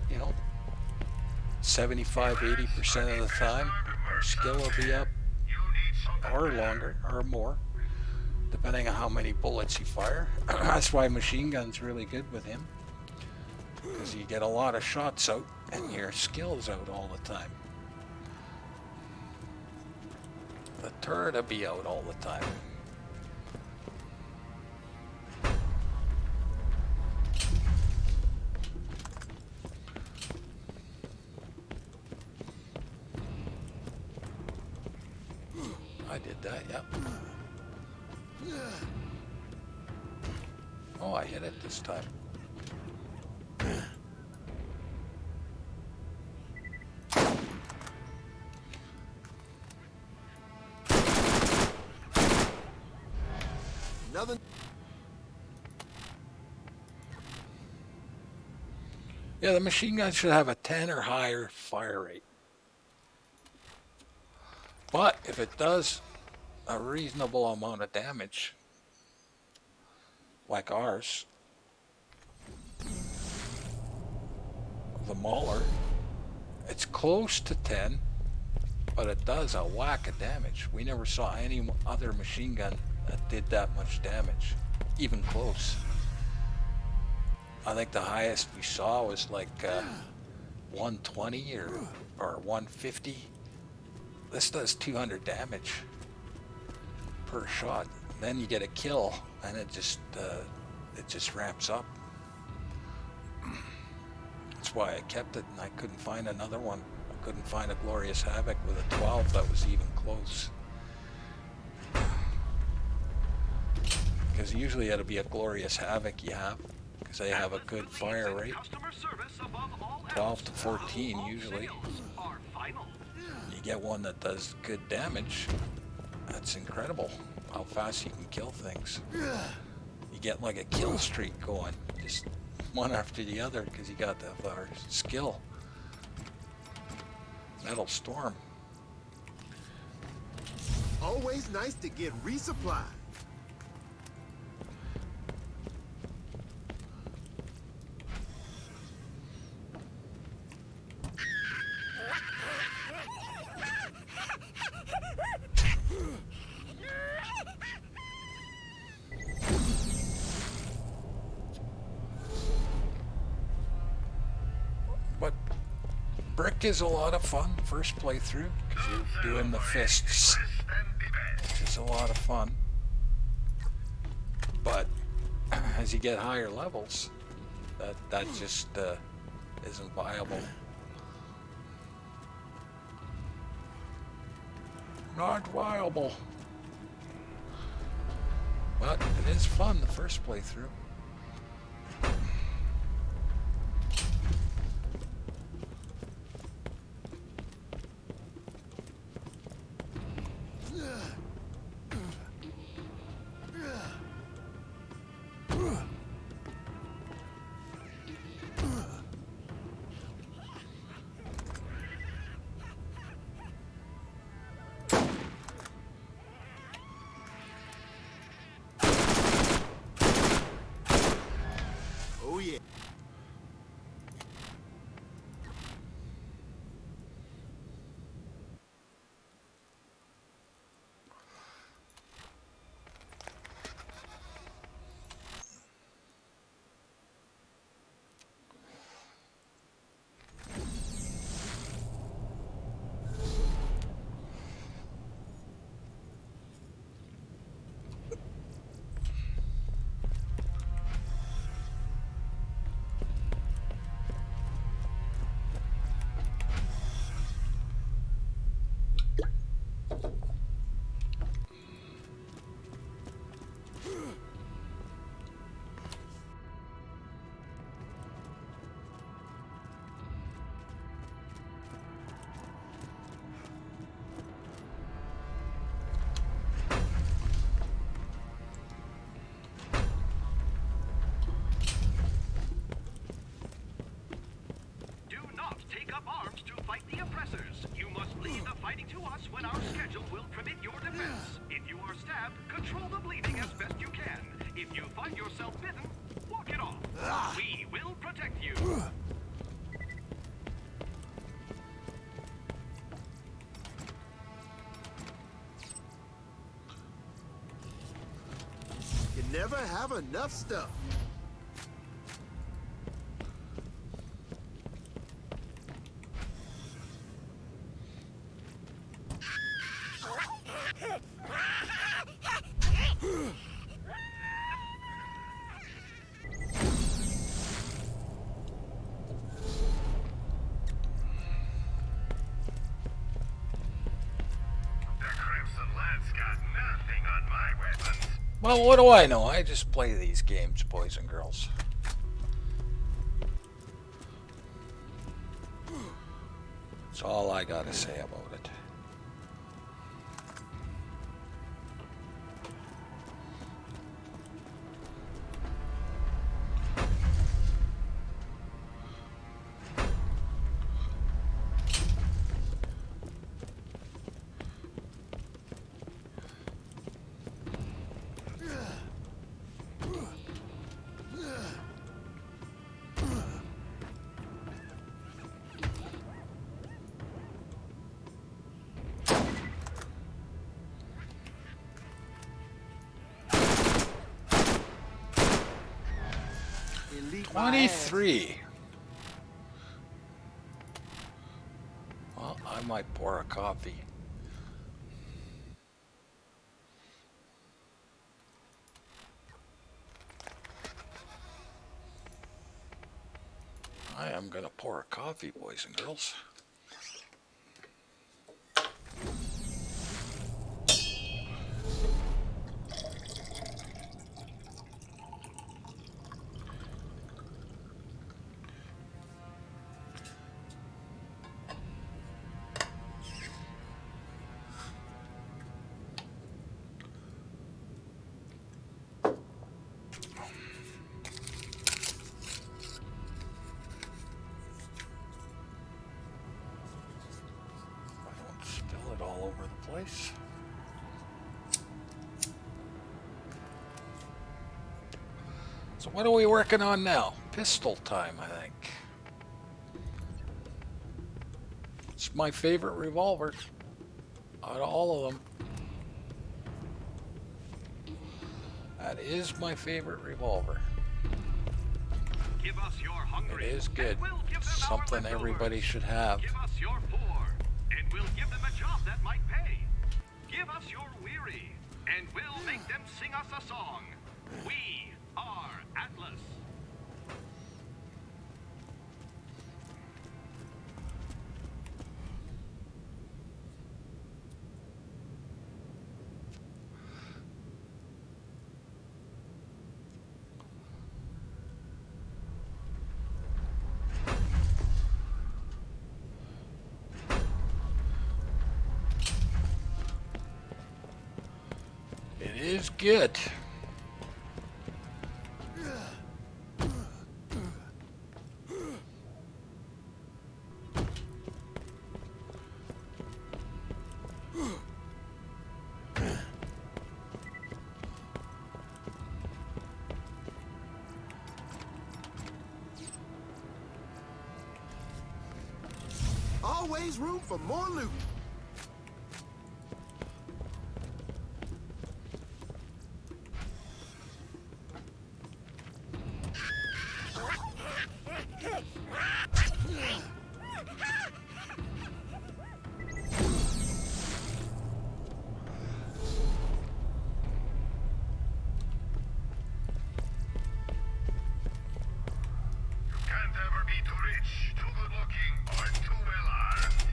you know, 75-80% of the time. Our skill will be up, or longer, or more, depending on how many bullets you fire. That's why machine gun's really good with him, because you get a lot of shots out and your skill's out all the time. The turret will be out all the time. I did that, yep. Oh, I hit it this time. Nothing. Yeah, the machine gun should have a 10 or higher fire rate. But if it does a reasonable amount of damage, like ours, the Mauler, it's close to 10, but it does a whack of damage. We never saw any other machine gun that did that much damage, even close. I think the highest we saw was like 120 or 150. This does 200 damage per shot. Then you get a kill, and it just ramps up. That's why I kept it, and I couldn't find another one. I couldn't find a Glorious Havoc with a 12 that was even close. Because usually it'll be a Glorious Havoc you have, because they have a good fire rate. 12 to 14 usually. You get one that does good damage, that's incredible how fast you can kill things. You get like a kill streak going, just one after the other, because you got the skill. Metal Storm. Always nice to get resupplied. But Brick is a lot of fun, first playthrough, because you're doing the fists, which is a lot of fun. But as you get higher levels, that just isn't viable. Not viable. But it is fun, the first playthrough. Oh yeah. Do not take up arms to fight the oppressors. You must leave the fighting to us when our schedule will permit your defense. If you are stabbed, control the bleeding as best you can. If you find yourself bitten, walk it off. We will protect you. You never have enough stuff. The Crimson Lance got nothing on my weapons. Well, what do I know? I just play these games, boys and girls. That's all I gotta say about it. Elite my ass. 23. Well, I might pour a coffee. I am gonna pour a coffee, boys and girls. all over the place. So what are we working on now? Pistol time, I think. It's my favorite revolver out of all of them. That is my favorite revolver. Give us your hungry, It is good. and we'll give them our Something leftovers. everybody should have. Give us your poor, and we'll give them a job that might pay. Give us your weary, and we'll make them sing us a song. We are Atlas. It is good. Always room for more loot. Can't ever be too rich, too good looking, or too well armed.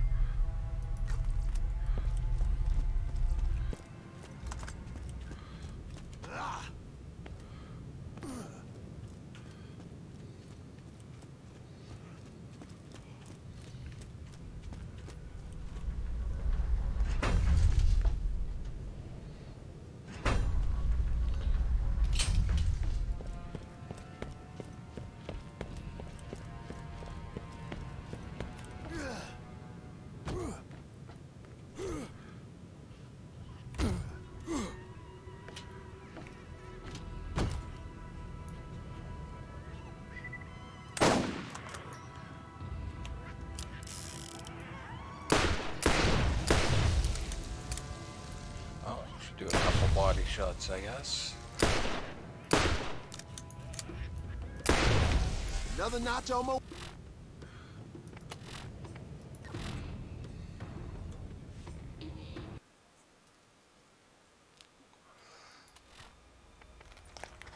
Oh, should do a couple body shots, I guess. Another notch on my...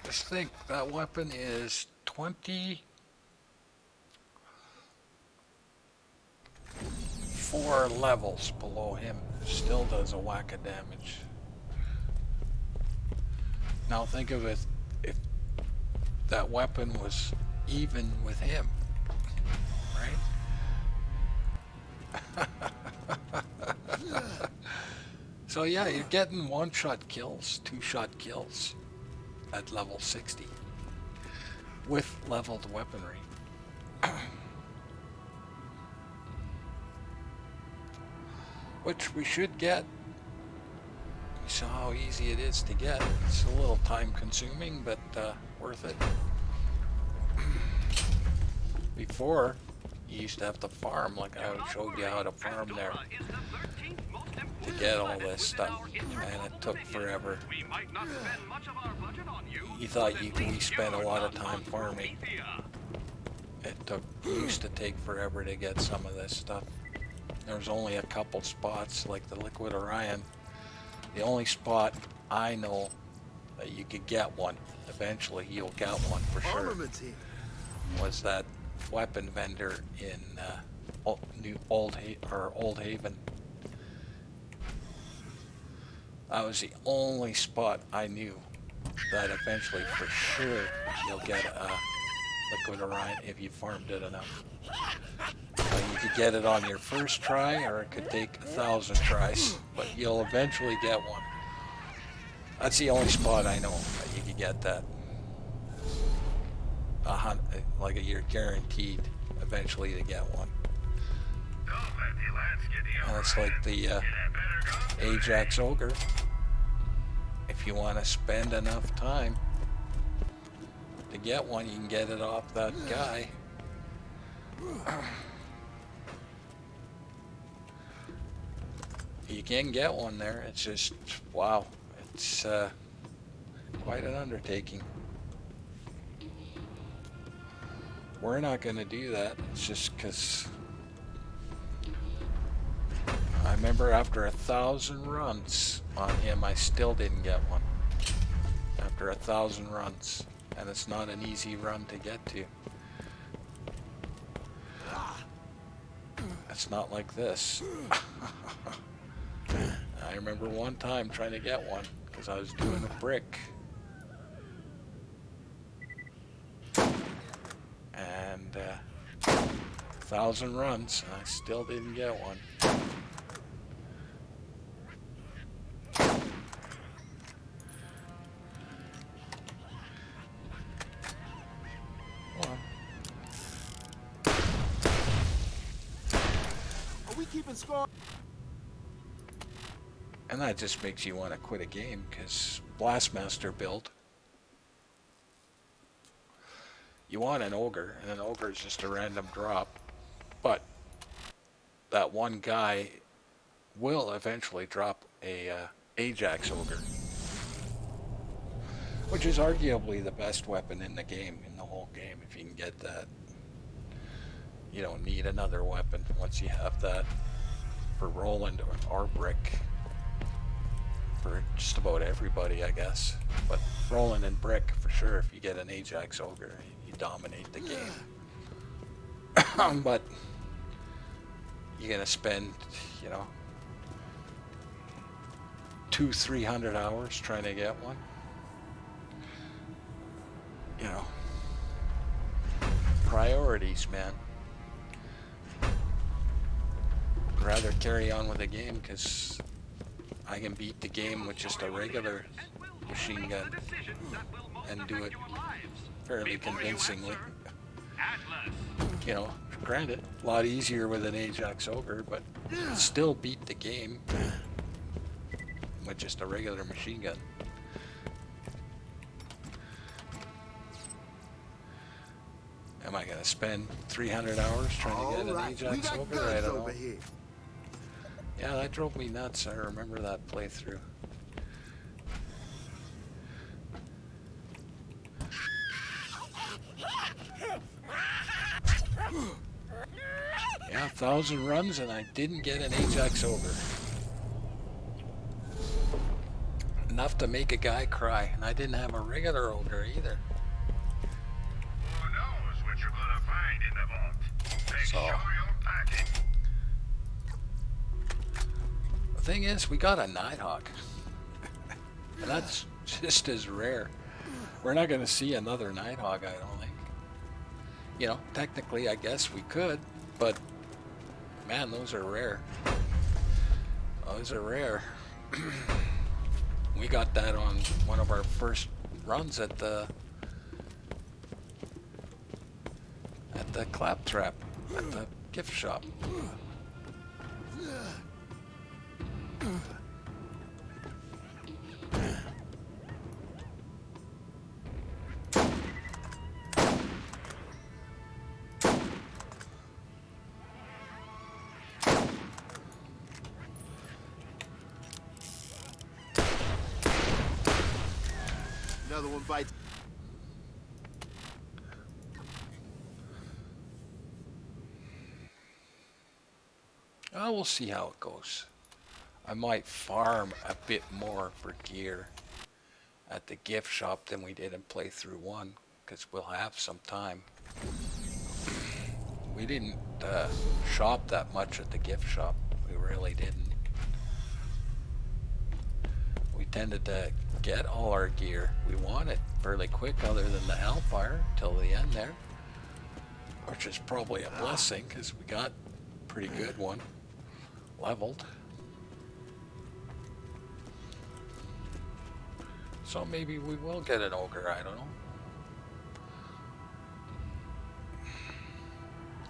Just think, that weapon is 24 levels below him. Still does a whack of damage. Now think of it, if that weapon was even with him, right? So yeah, you're getting one-shot kills, two-shot kills at level 60 with leveled weaponry. Which we should get. You saw how easy it is to get. It's a little time consuming, but worth it. Before, you used to have to farm, like I showed you how to farm there to get all this stuff, and it took forever. We might not spend much of our budget on you. You thought we spent a lot of time farming. It used to take forever to get some of this stuff. There was only a couple spots, like the Liquid Orion. The only spot I know that you could get one, eventually you'll get one for sure, Armaments here. was that weapon vendor in Old Haven. That was the only spot I knew that eventually for sure you'll get a Liquid Orion if you farmed it enough. You could get it on your first try, or it could take 1,000 tries, but you'll eventually get one. That's the only spot I know that you could get that. Like you're guaranteed eventually to get one. Don't let the lads get the And upper it's like hand. the Get a better gun for the Ajax Ogre. If you want to spend enough time to get one, you can get it off that guy. You can get one there. It's just, wow. It's quite an undertaking. We're not going to do that. It's just because I remember after 1,000 runs on him, I still didn't get one. After 1,000 runs. And it's not an easy run to get to. It's not like this. I remember one time trying to get one because I was doing a brick. And 1,000 runs, and I still didn't get one. Well, Are we keeping score? and that just makes you want to quit a game because Blastmaster build. You want an ogre, and an ogre is just a random drop. But that one guy will eventually drop a Ajax ogre, which is arguably the best weapon in the game, in the whole game. If you can get that, you don't need another weapon once you have that for Roland or Brick. For just about everybody, I guess. But Roland and Brick, for sure, if you get an Ajax ogre, you dominate the game. But you're gonna spend, you know, 200-300 hours trying to get one. You know, priorities, man. I'd rather carry on with the game because I can beat the game with just a regular machine gun and do it fairly convincingly. You know, granted, a lot easier with an Ajax Ogre, but still beat the game with just a regular machine gun. Am I going to spend 300 hours trying to get an Ajax we got Ogre? guns I don't over know. here. Yeah, that drove me nuts. I remember that playthrough. Yeah, 1,000 runs and I didn't get an Ajax Ogre. Enough to make a guy cry, and I didn't have a regular ogre either. Who knows what you're gonna find in the vault? Make So- sure you're packing. The thing is, we got a Nighthawk. And that's just as rare. We're not going to see another Nighthawk, I don't think. You know, technically, I guess we could, but man, those are rare. Those are rare. We got that on one of our first runs at the Claptrap, at the gift shop. Another one bites. We'll see how it goes. I might farm a bit more for gear at the gift shop than we did in playthrough 1, because we'll have some time. We didn't shop that much at the gift shop. We really didn't. We tended to get all our gear we wanted fairly quick, other than the Hellfire, till the end there. Which is probably a blessing, because we got a pretty good one leveled. So maybe we will get an ogre, I don't know.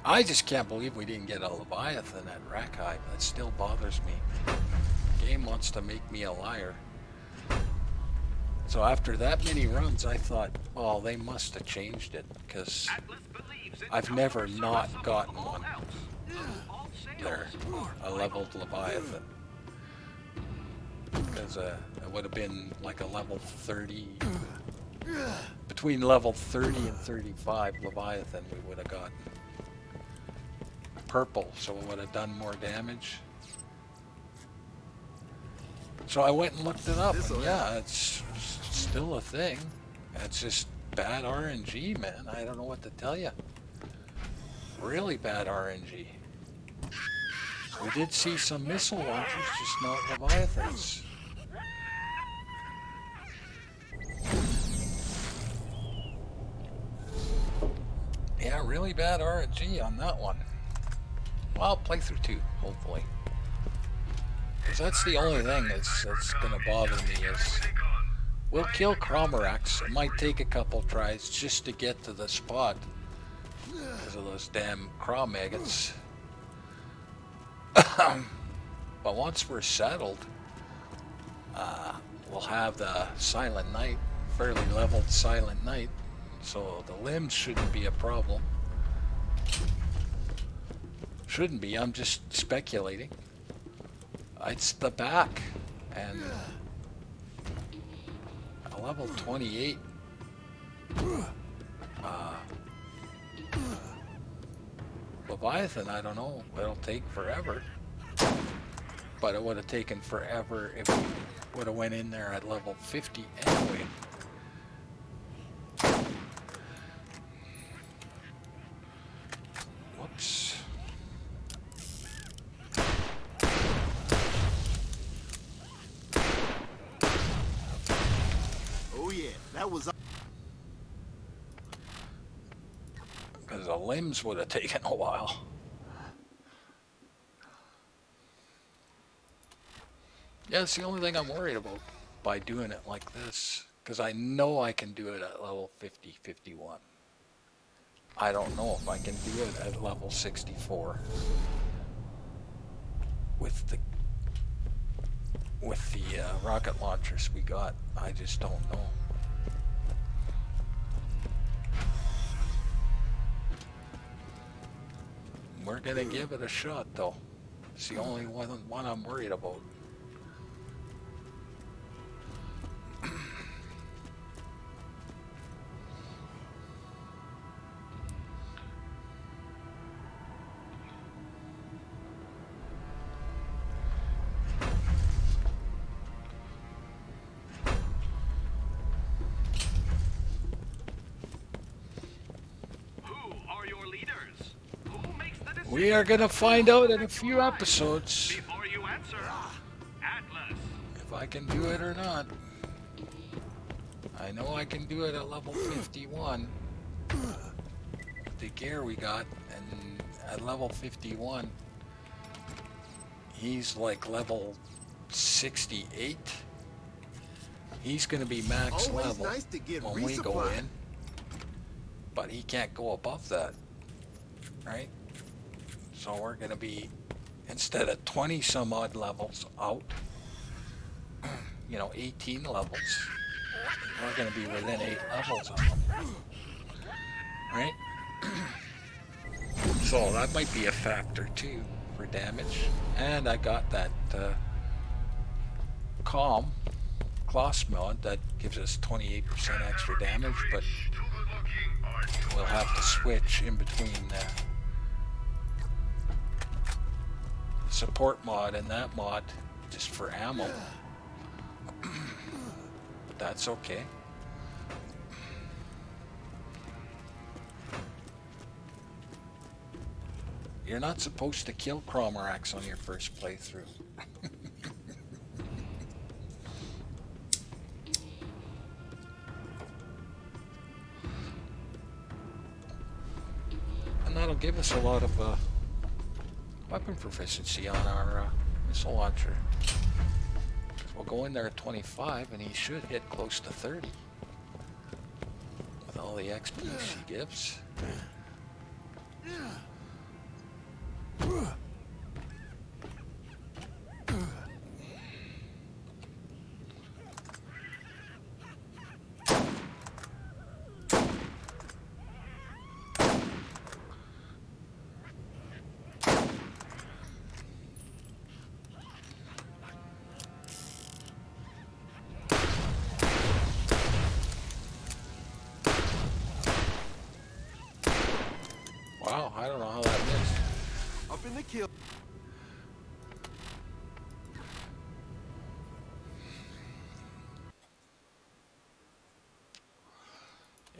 I just can't believe we didn't get a Leviathan at Rackhive. That still bothers me. The game wants to make me a liar. So after that many runs, I thought, well, they must have changed it, because I've never not gotten one there, a leveled Leviathan. Because it would have been like a level 30, between level 30 and 35 Leviathan we would have gotten. Purple, so it would have done more damage. So I went and looked it up, and yeah, it's still a thing. It's just bad RNG, man. I don't know what to tell you. Really bad RNG. We did see some missile launchers, just not Leviathans. Yeah, really bad RNG on that one. Well, I'll play through 2, hopefully. Because that's the only thing that's going to bother me is we'll kill Cromorax. It might take a couple tries just to get to the spot because of those damn Crom maggots. But once we're settled, we'll have the Silent Night, fairly leveled Silent Night, so the limbs shouldn't be a problem. Shouldn't be, I'm just speculating. It's the back, and a level 28 Leviathan, I don't know, it'll take forever, but it would have taken forever if we would have went in there at level 50 anyway. Whoops. Oh yeah, that was. Because the limbs would have taken a while. Yeah, it's the only thing I'm worried about by doing it like this. Because I know I can do it at level 50, 51. I don't know if I can do it at level 64. With the rocket launchers we got. I just don't know. We're gonna give it a shot though. It's the only one I'm worried about. We are gonna find out in a few episodes Before you answer, Atlas. if I can do it or not. I know I can do it at level 51. The gear we got, and at level 51, he's like level 68. He's gonna be max Always level nice to get when we go resupply. in, but he can't go above that, right? So we're going to be, instead of 20 some odd levels out, 18 levels, we're going to be within 8 levels of him, right? So that might be a factor too for damage. And I got that Kloss mod that gives us 28% extra damage, but we'll have to switch in between support mod and that mod just for ammo. But that's okay. You're not supposed to kill Cromorax on your first playthrough. And that'll give us a lot of weapon proficiency on our missile launcher. We'll go in there at 25 and he should hit close to 30 with all the XP she gives. finna kill.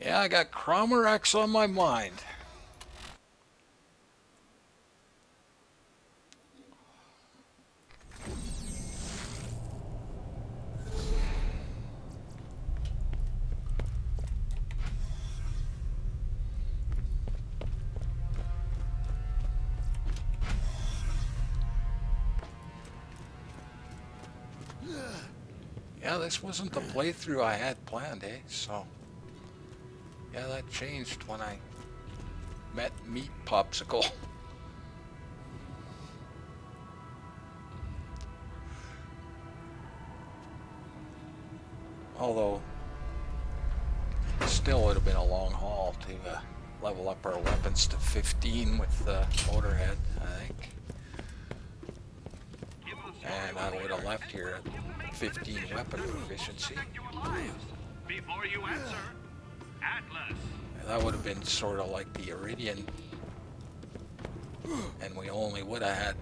Yeah, I got Cromerex on my mind. Yeah, this wasn't the playthrough I had planned, eh? So, yeah, that changed when I meet Popsicle. Although, still would have been a long haul to level up our weapons to 15 with the Motorhead, I think. And I would have left here at 15 weapon proficiency. Before you answer, Atlas. And that would have been sort of like the Iridian. And we only would have had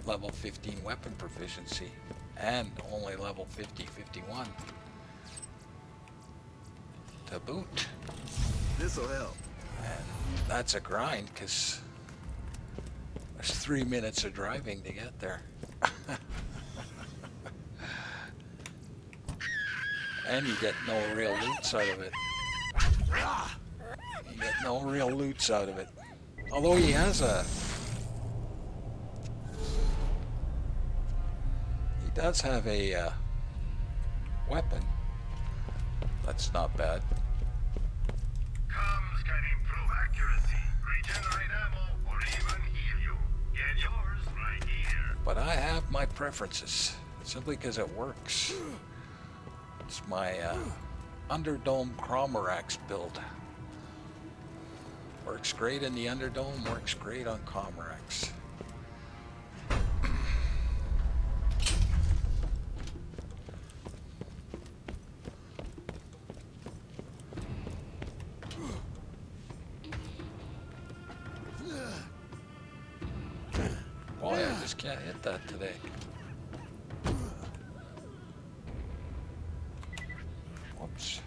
level 15 weapon proficiency. And only level 50-51 to boot. This'll help. And that's a grind, because there's 3 minutes of driving to get there. And you get no real loots out of it. You get no real loots out of it. Although he has he does have a weapon. That's not bad. Comms can improve accuracy, regenerate ammo, or even heal you. Get yours right here. But I have my preferences, simply because it works. It's my Underdome Cromerex build. Works great in the Underdome, works great on Cromerex. Boy, I just can't hit that today. Whoops.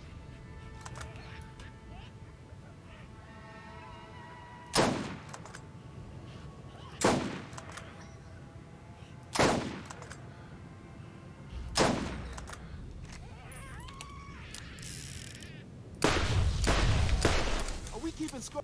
Are we keeping score?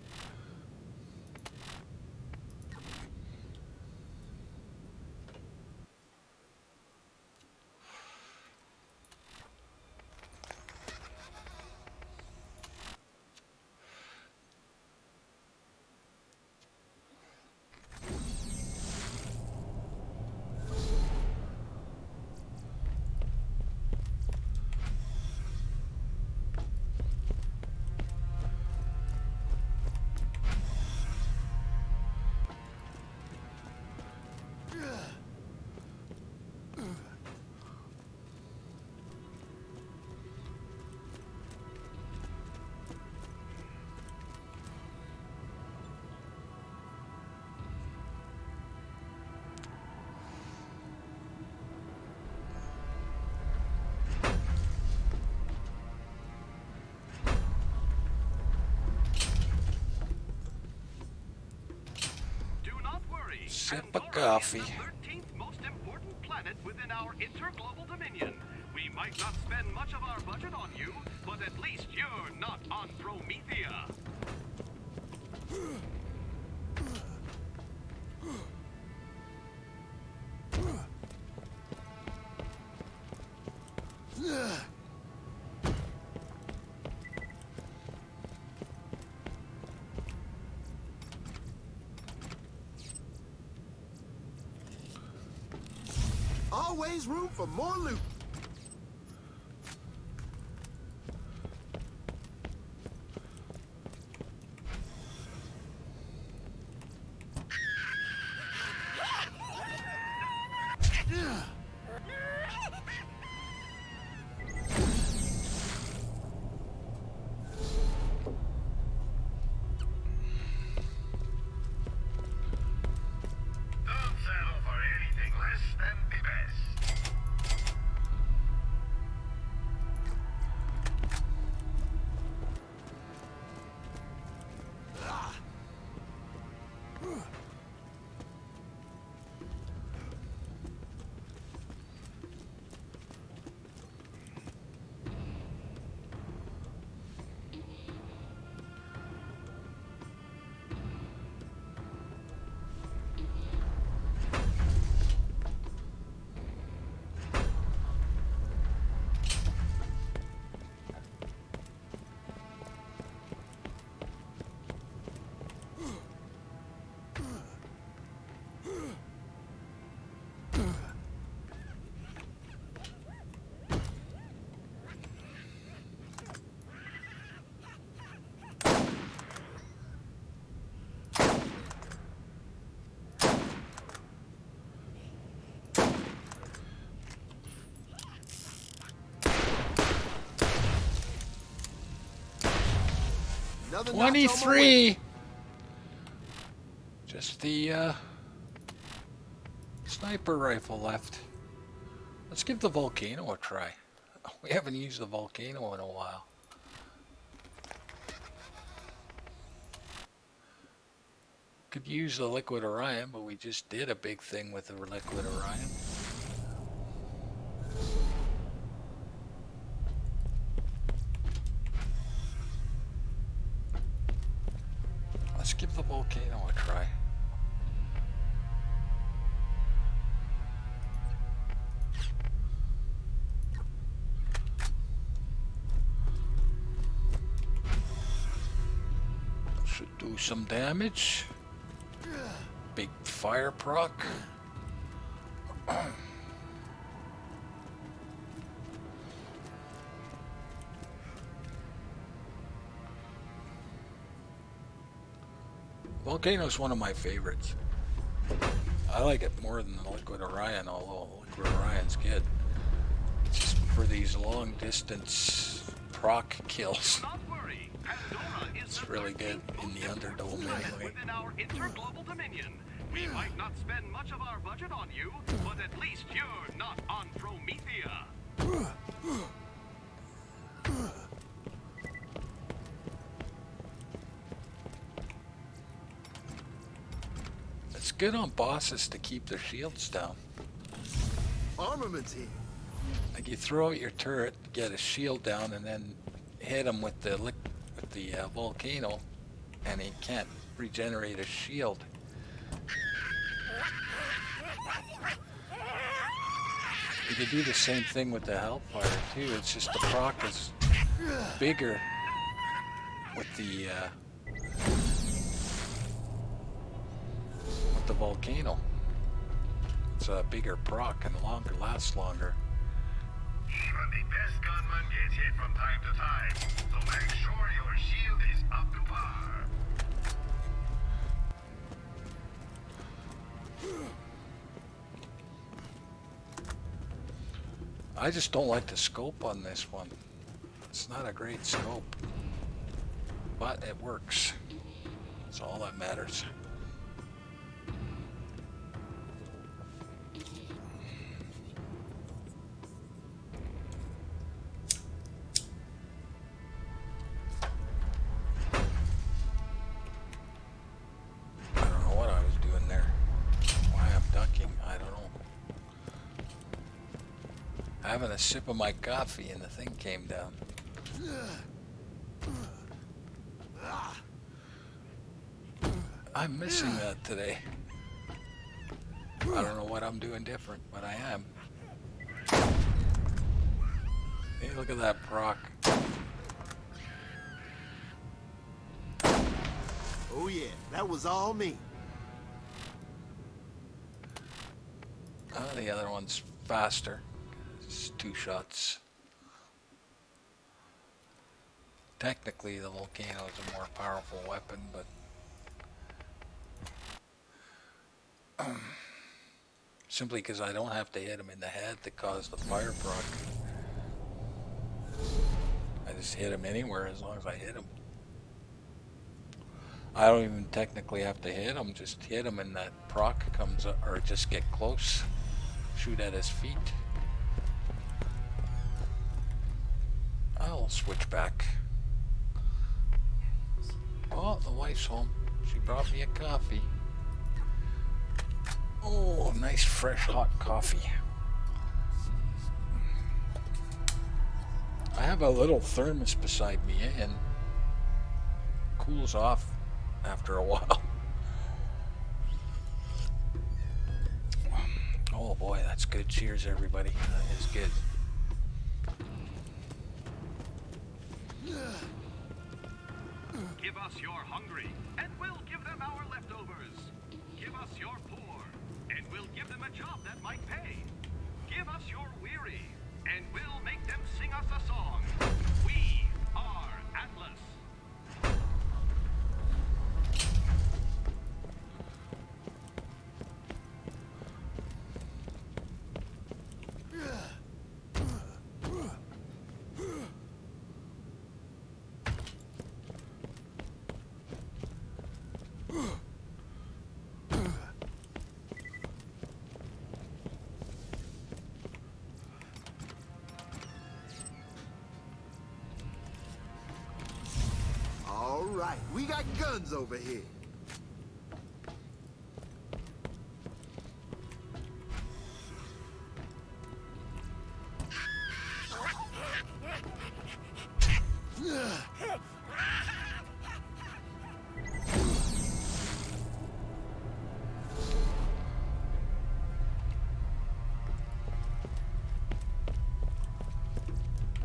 Sip of coffee. The 13th most important planet within our interglobal dominion. We might not spend much of our budget on you, but at least you're not on Promethea. Always room for more loot. Another notch on my way. 23. Just the sniper rifle left. Let's give the volcano a try. We haven't used the volcano in a while. Could use the liquid Orion, but we just did a big thing with the liquid Orion. Let's give the volcano a try. Should do some damage. Big fire proc. Volcano's one of my favorites. I like it more than the Liquid Orion, although Liquid Orion's good. It's just for these long distance proc kills. Not worry. Pandora is It's the really good 13th in the most Underdome important planet anyway. within our interglobal dominion. We might not spend much of our budget on you, but at least you're not on Promethea. It's good on bosses to keep their shields down. Armaments here. Like you throw out your turret, get a shield down, and then hit him with the volcano, and he can't regenerate his shield. You could do the same thing with the Hellfire too. It's just the proc is bigger with the volcano. It's a bigger proc and lasts longer. Even the best gunman gets hit from time to time, so make sure your shield is up to par. I just don't like the scope on this one. It's not a great scope, but it works. That's all that matters. I don't know what I was doing there. Why I'm ducking, I don't know. Having a sip of my coffee and the thing came down. I'm missing that today. I don't know what I'm doing different, but I am. Hey, look at that proc. Oh yeah, that was all me. The other one's faster. It's 2 shots. Technically, the volcano is a more powerful weapon, but simply because I don't have to hit him in the head to cause the fire proc. I just hit him anywhere as long as I hit him. I don't even technically have to hit him, just hit him and that proc comes up, or just get close, shoot at his feet. I'll switch back. Oh, the wife's home. She brought me a coffee. Oh, nice fresh hot coffee. I have a little thermos beside me and cools off after a while. Oh boy, that's good. Cheers, everybody. That is good. Give us your hungry, and we'll give them our leftovers. Give us your poor, and we'll give them a job that might pay. Give us your weary, and we'll make them sing us a song. We are Atlas. We got guns over here.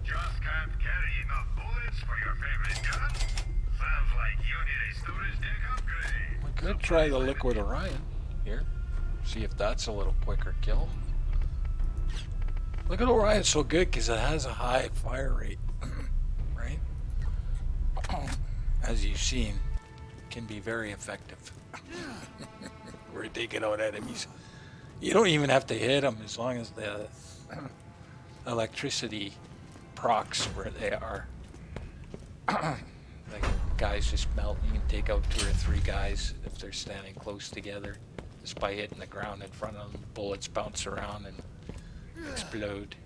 Just can't carry enough bullets for your favorite gun? Sounds like you need a storage deck upgrade. We could try the Liquid Orion here. See if that's a little quicker kill. Liquid Orion's so good because it has a high fire rate, right? As you've seen, can be very effective. We're taking out enemies. You don't even have to hit them as long as the electricity procs where they are. Like guys just melt. You can take out 2 or 3 guys if they're standing close together just by hitting the ground in front of them. Bullets bounce around and explode.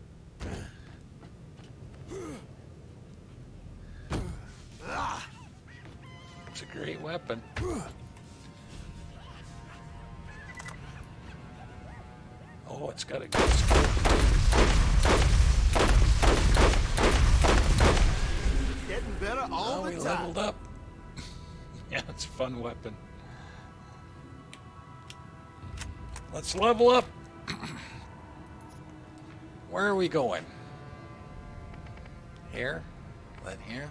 It's a great weapon. Oh, it's got a good scope. Getting better all Oh, the we time. leveled up. Yeah, it's a fun weapon. Let's level up. Where are we going? Here? Let here?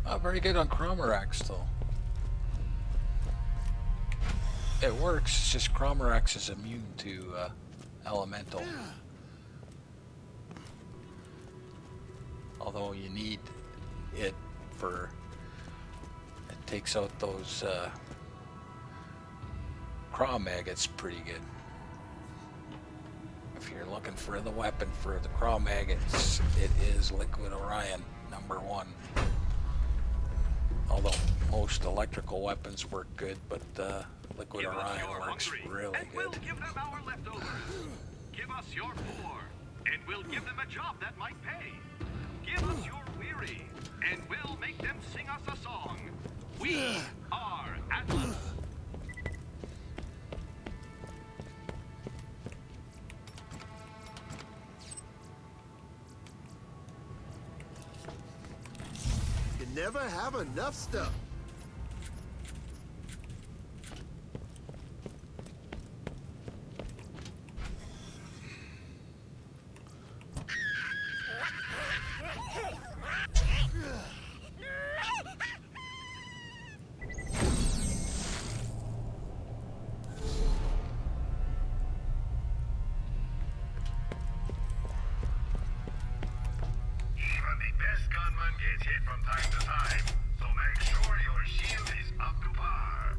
Not very good on Chromorax though. It works, it's just Chromorax is immune to Elemental. Although you need it for... It takes out those Crom Maggots pretty good. If you're looking for the weapon for the Crom Maggots, it is Liquid Orion #1. Although most electrical weapons work good, but Liquid Give us Orion your works hungry, really and we'll good. give them our leftovers. Give us your poor, and we'll give them a job that might pay. Give us your weary, and we'll make them sing us a song. We are Atlas. You never have enough stuff. Even the best gunman gets hit from time to time, so make sure your shield is up to par.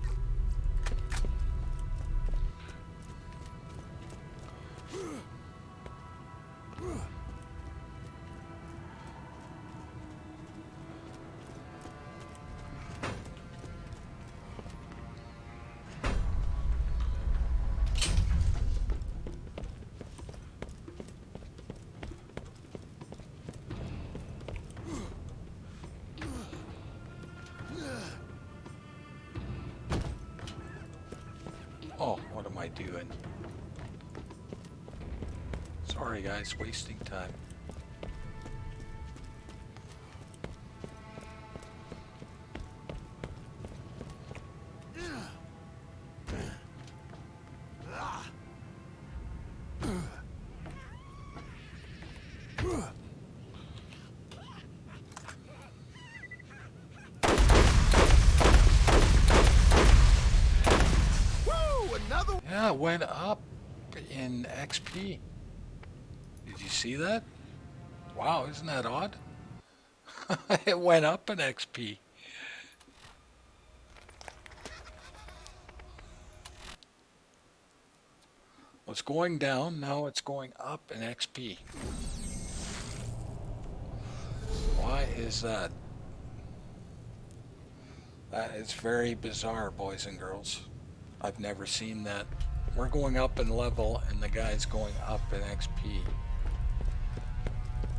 Oh, what am I doing? Sorry guys, wasting time. Woo! Another. Yeah, it went up in XP. Did you you see that? Wow, isn't that odd? It went up in XP. Was going down, now it's going up in XP. Why is that? That is very bizarre, boys and girls. I've never seen that. We're going up in level and the guy's going up in XP.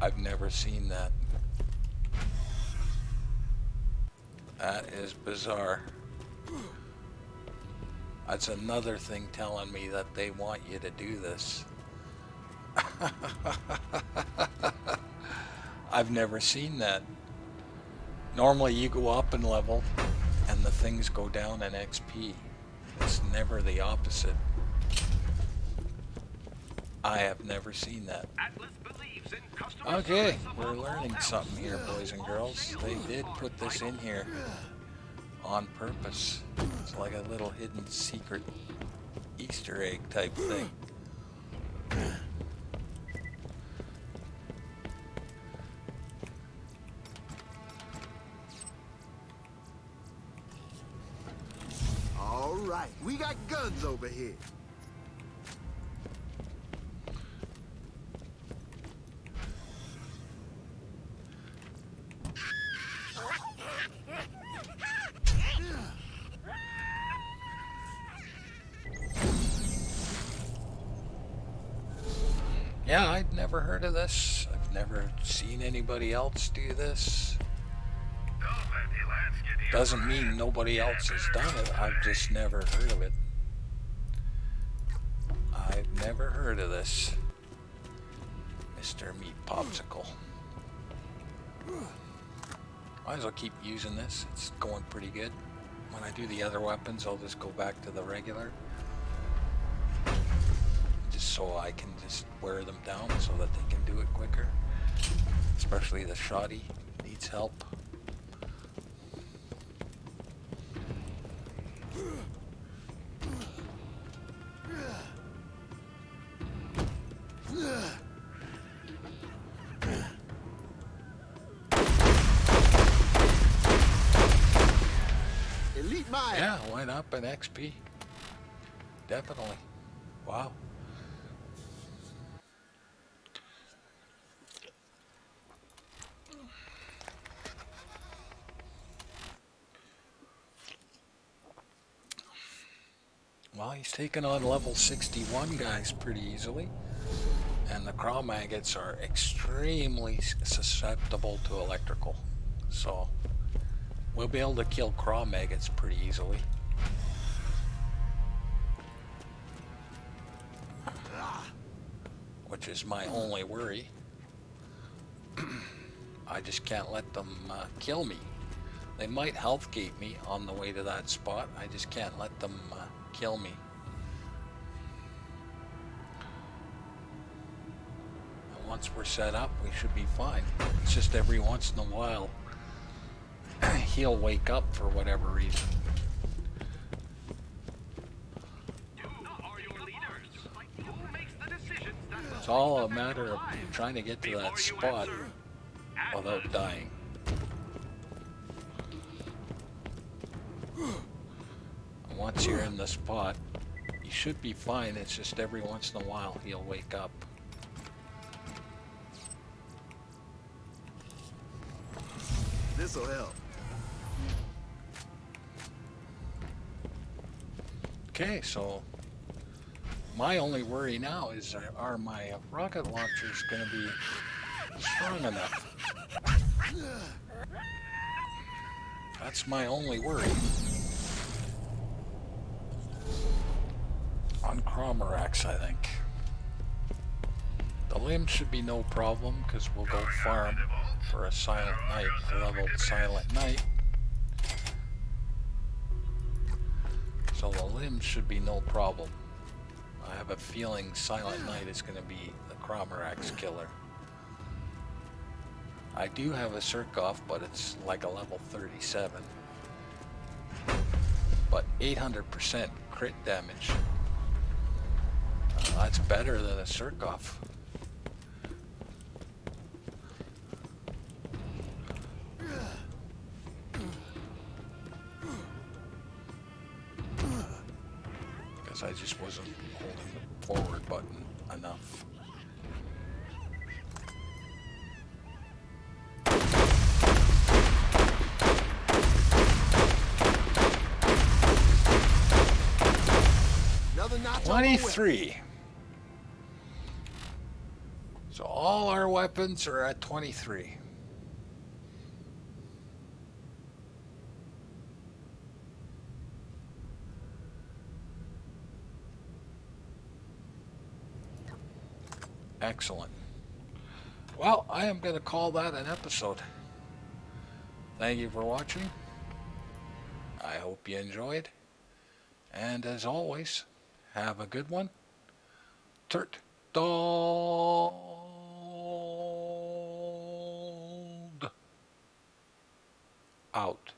I've never seen that. That is bizarre. That's another thing telling me that they want you to do this. I've never seen that. Normally you go up in level and the things go down in XP. It's never the opposite. I have never seen that. Atlas believes in customer Okay, service we're above all learning else. something here, boys and girls. They did put this in here on purpose. It's like a little hidden secret Easter egg type thing. All right, we got guns over here. Yeah, I'd never heard of this. I've never seen anybody else do this. Don't let the lads get the Doesn't upper mean hand. nobody else has done it. I've just never heard of it. I've never heard of this. Mr. Meat Popsicle. Might as well keep using this. It's going pretty good. When I do the other weapons, I'll just go back to the regular. Just so I can just wear them down so that they can do it quicker. Especially the shoddy needs help. Elite mine. Yeah, went up in XP. Definitely. Wow. Well, he's taken on level 61 guys pretty easily. And the craw maggots are extremely susceptible to electrical. So, we'll be able to kill craw maggots pretty easily. Which is my only worry. I just can't let them kill me. They might health gate me on the way to that spot. I just can't let them kill me. And once we're set up, we should be fine. It's just every once in a while, he'll wake up for whatever reason. You are your leaders. Who makes the decisions that will It's all a affect matter your of lives? trying to get to Before that you spot answer, without Atlas. dying. And once you're in the spot, you should be fine. It's just every once in a while he'll wake up. This'll help. Okay, so my only worry now is are my rocket launchers going to be strong enough? That's my only worry. On Cromerax, I think. The limbs should be no problem because we'll go farm for a silent night, a leveled silent night. So the limbs should be no problem. I have a feeling Silent Night is going to be the Cromerax killer. I do have a Surkoff, but it's like a level 37. But 800% crit damage. That's better than a Surkoff. I just wasn't holding the forward button enough. Another notch on my weapon. 23. So all our weapons are at 23. Excellent. Well, I am going to call that an episode. Thank you for watching. I hope you enjoyed. And as always, have a good one. Turt Dold out.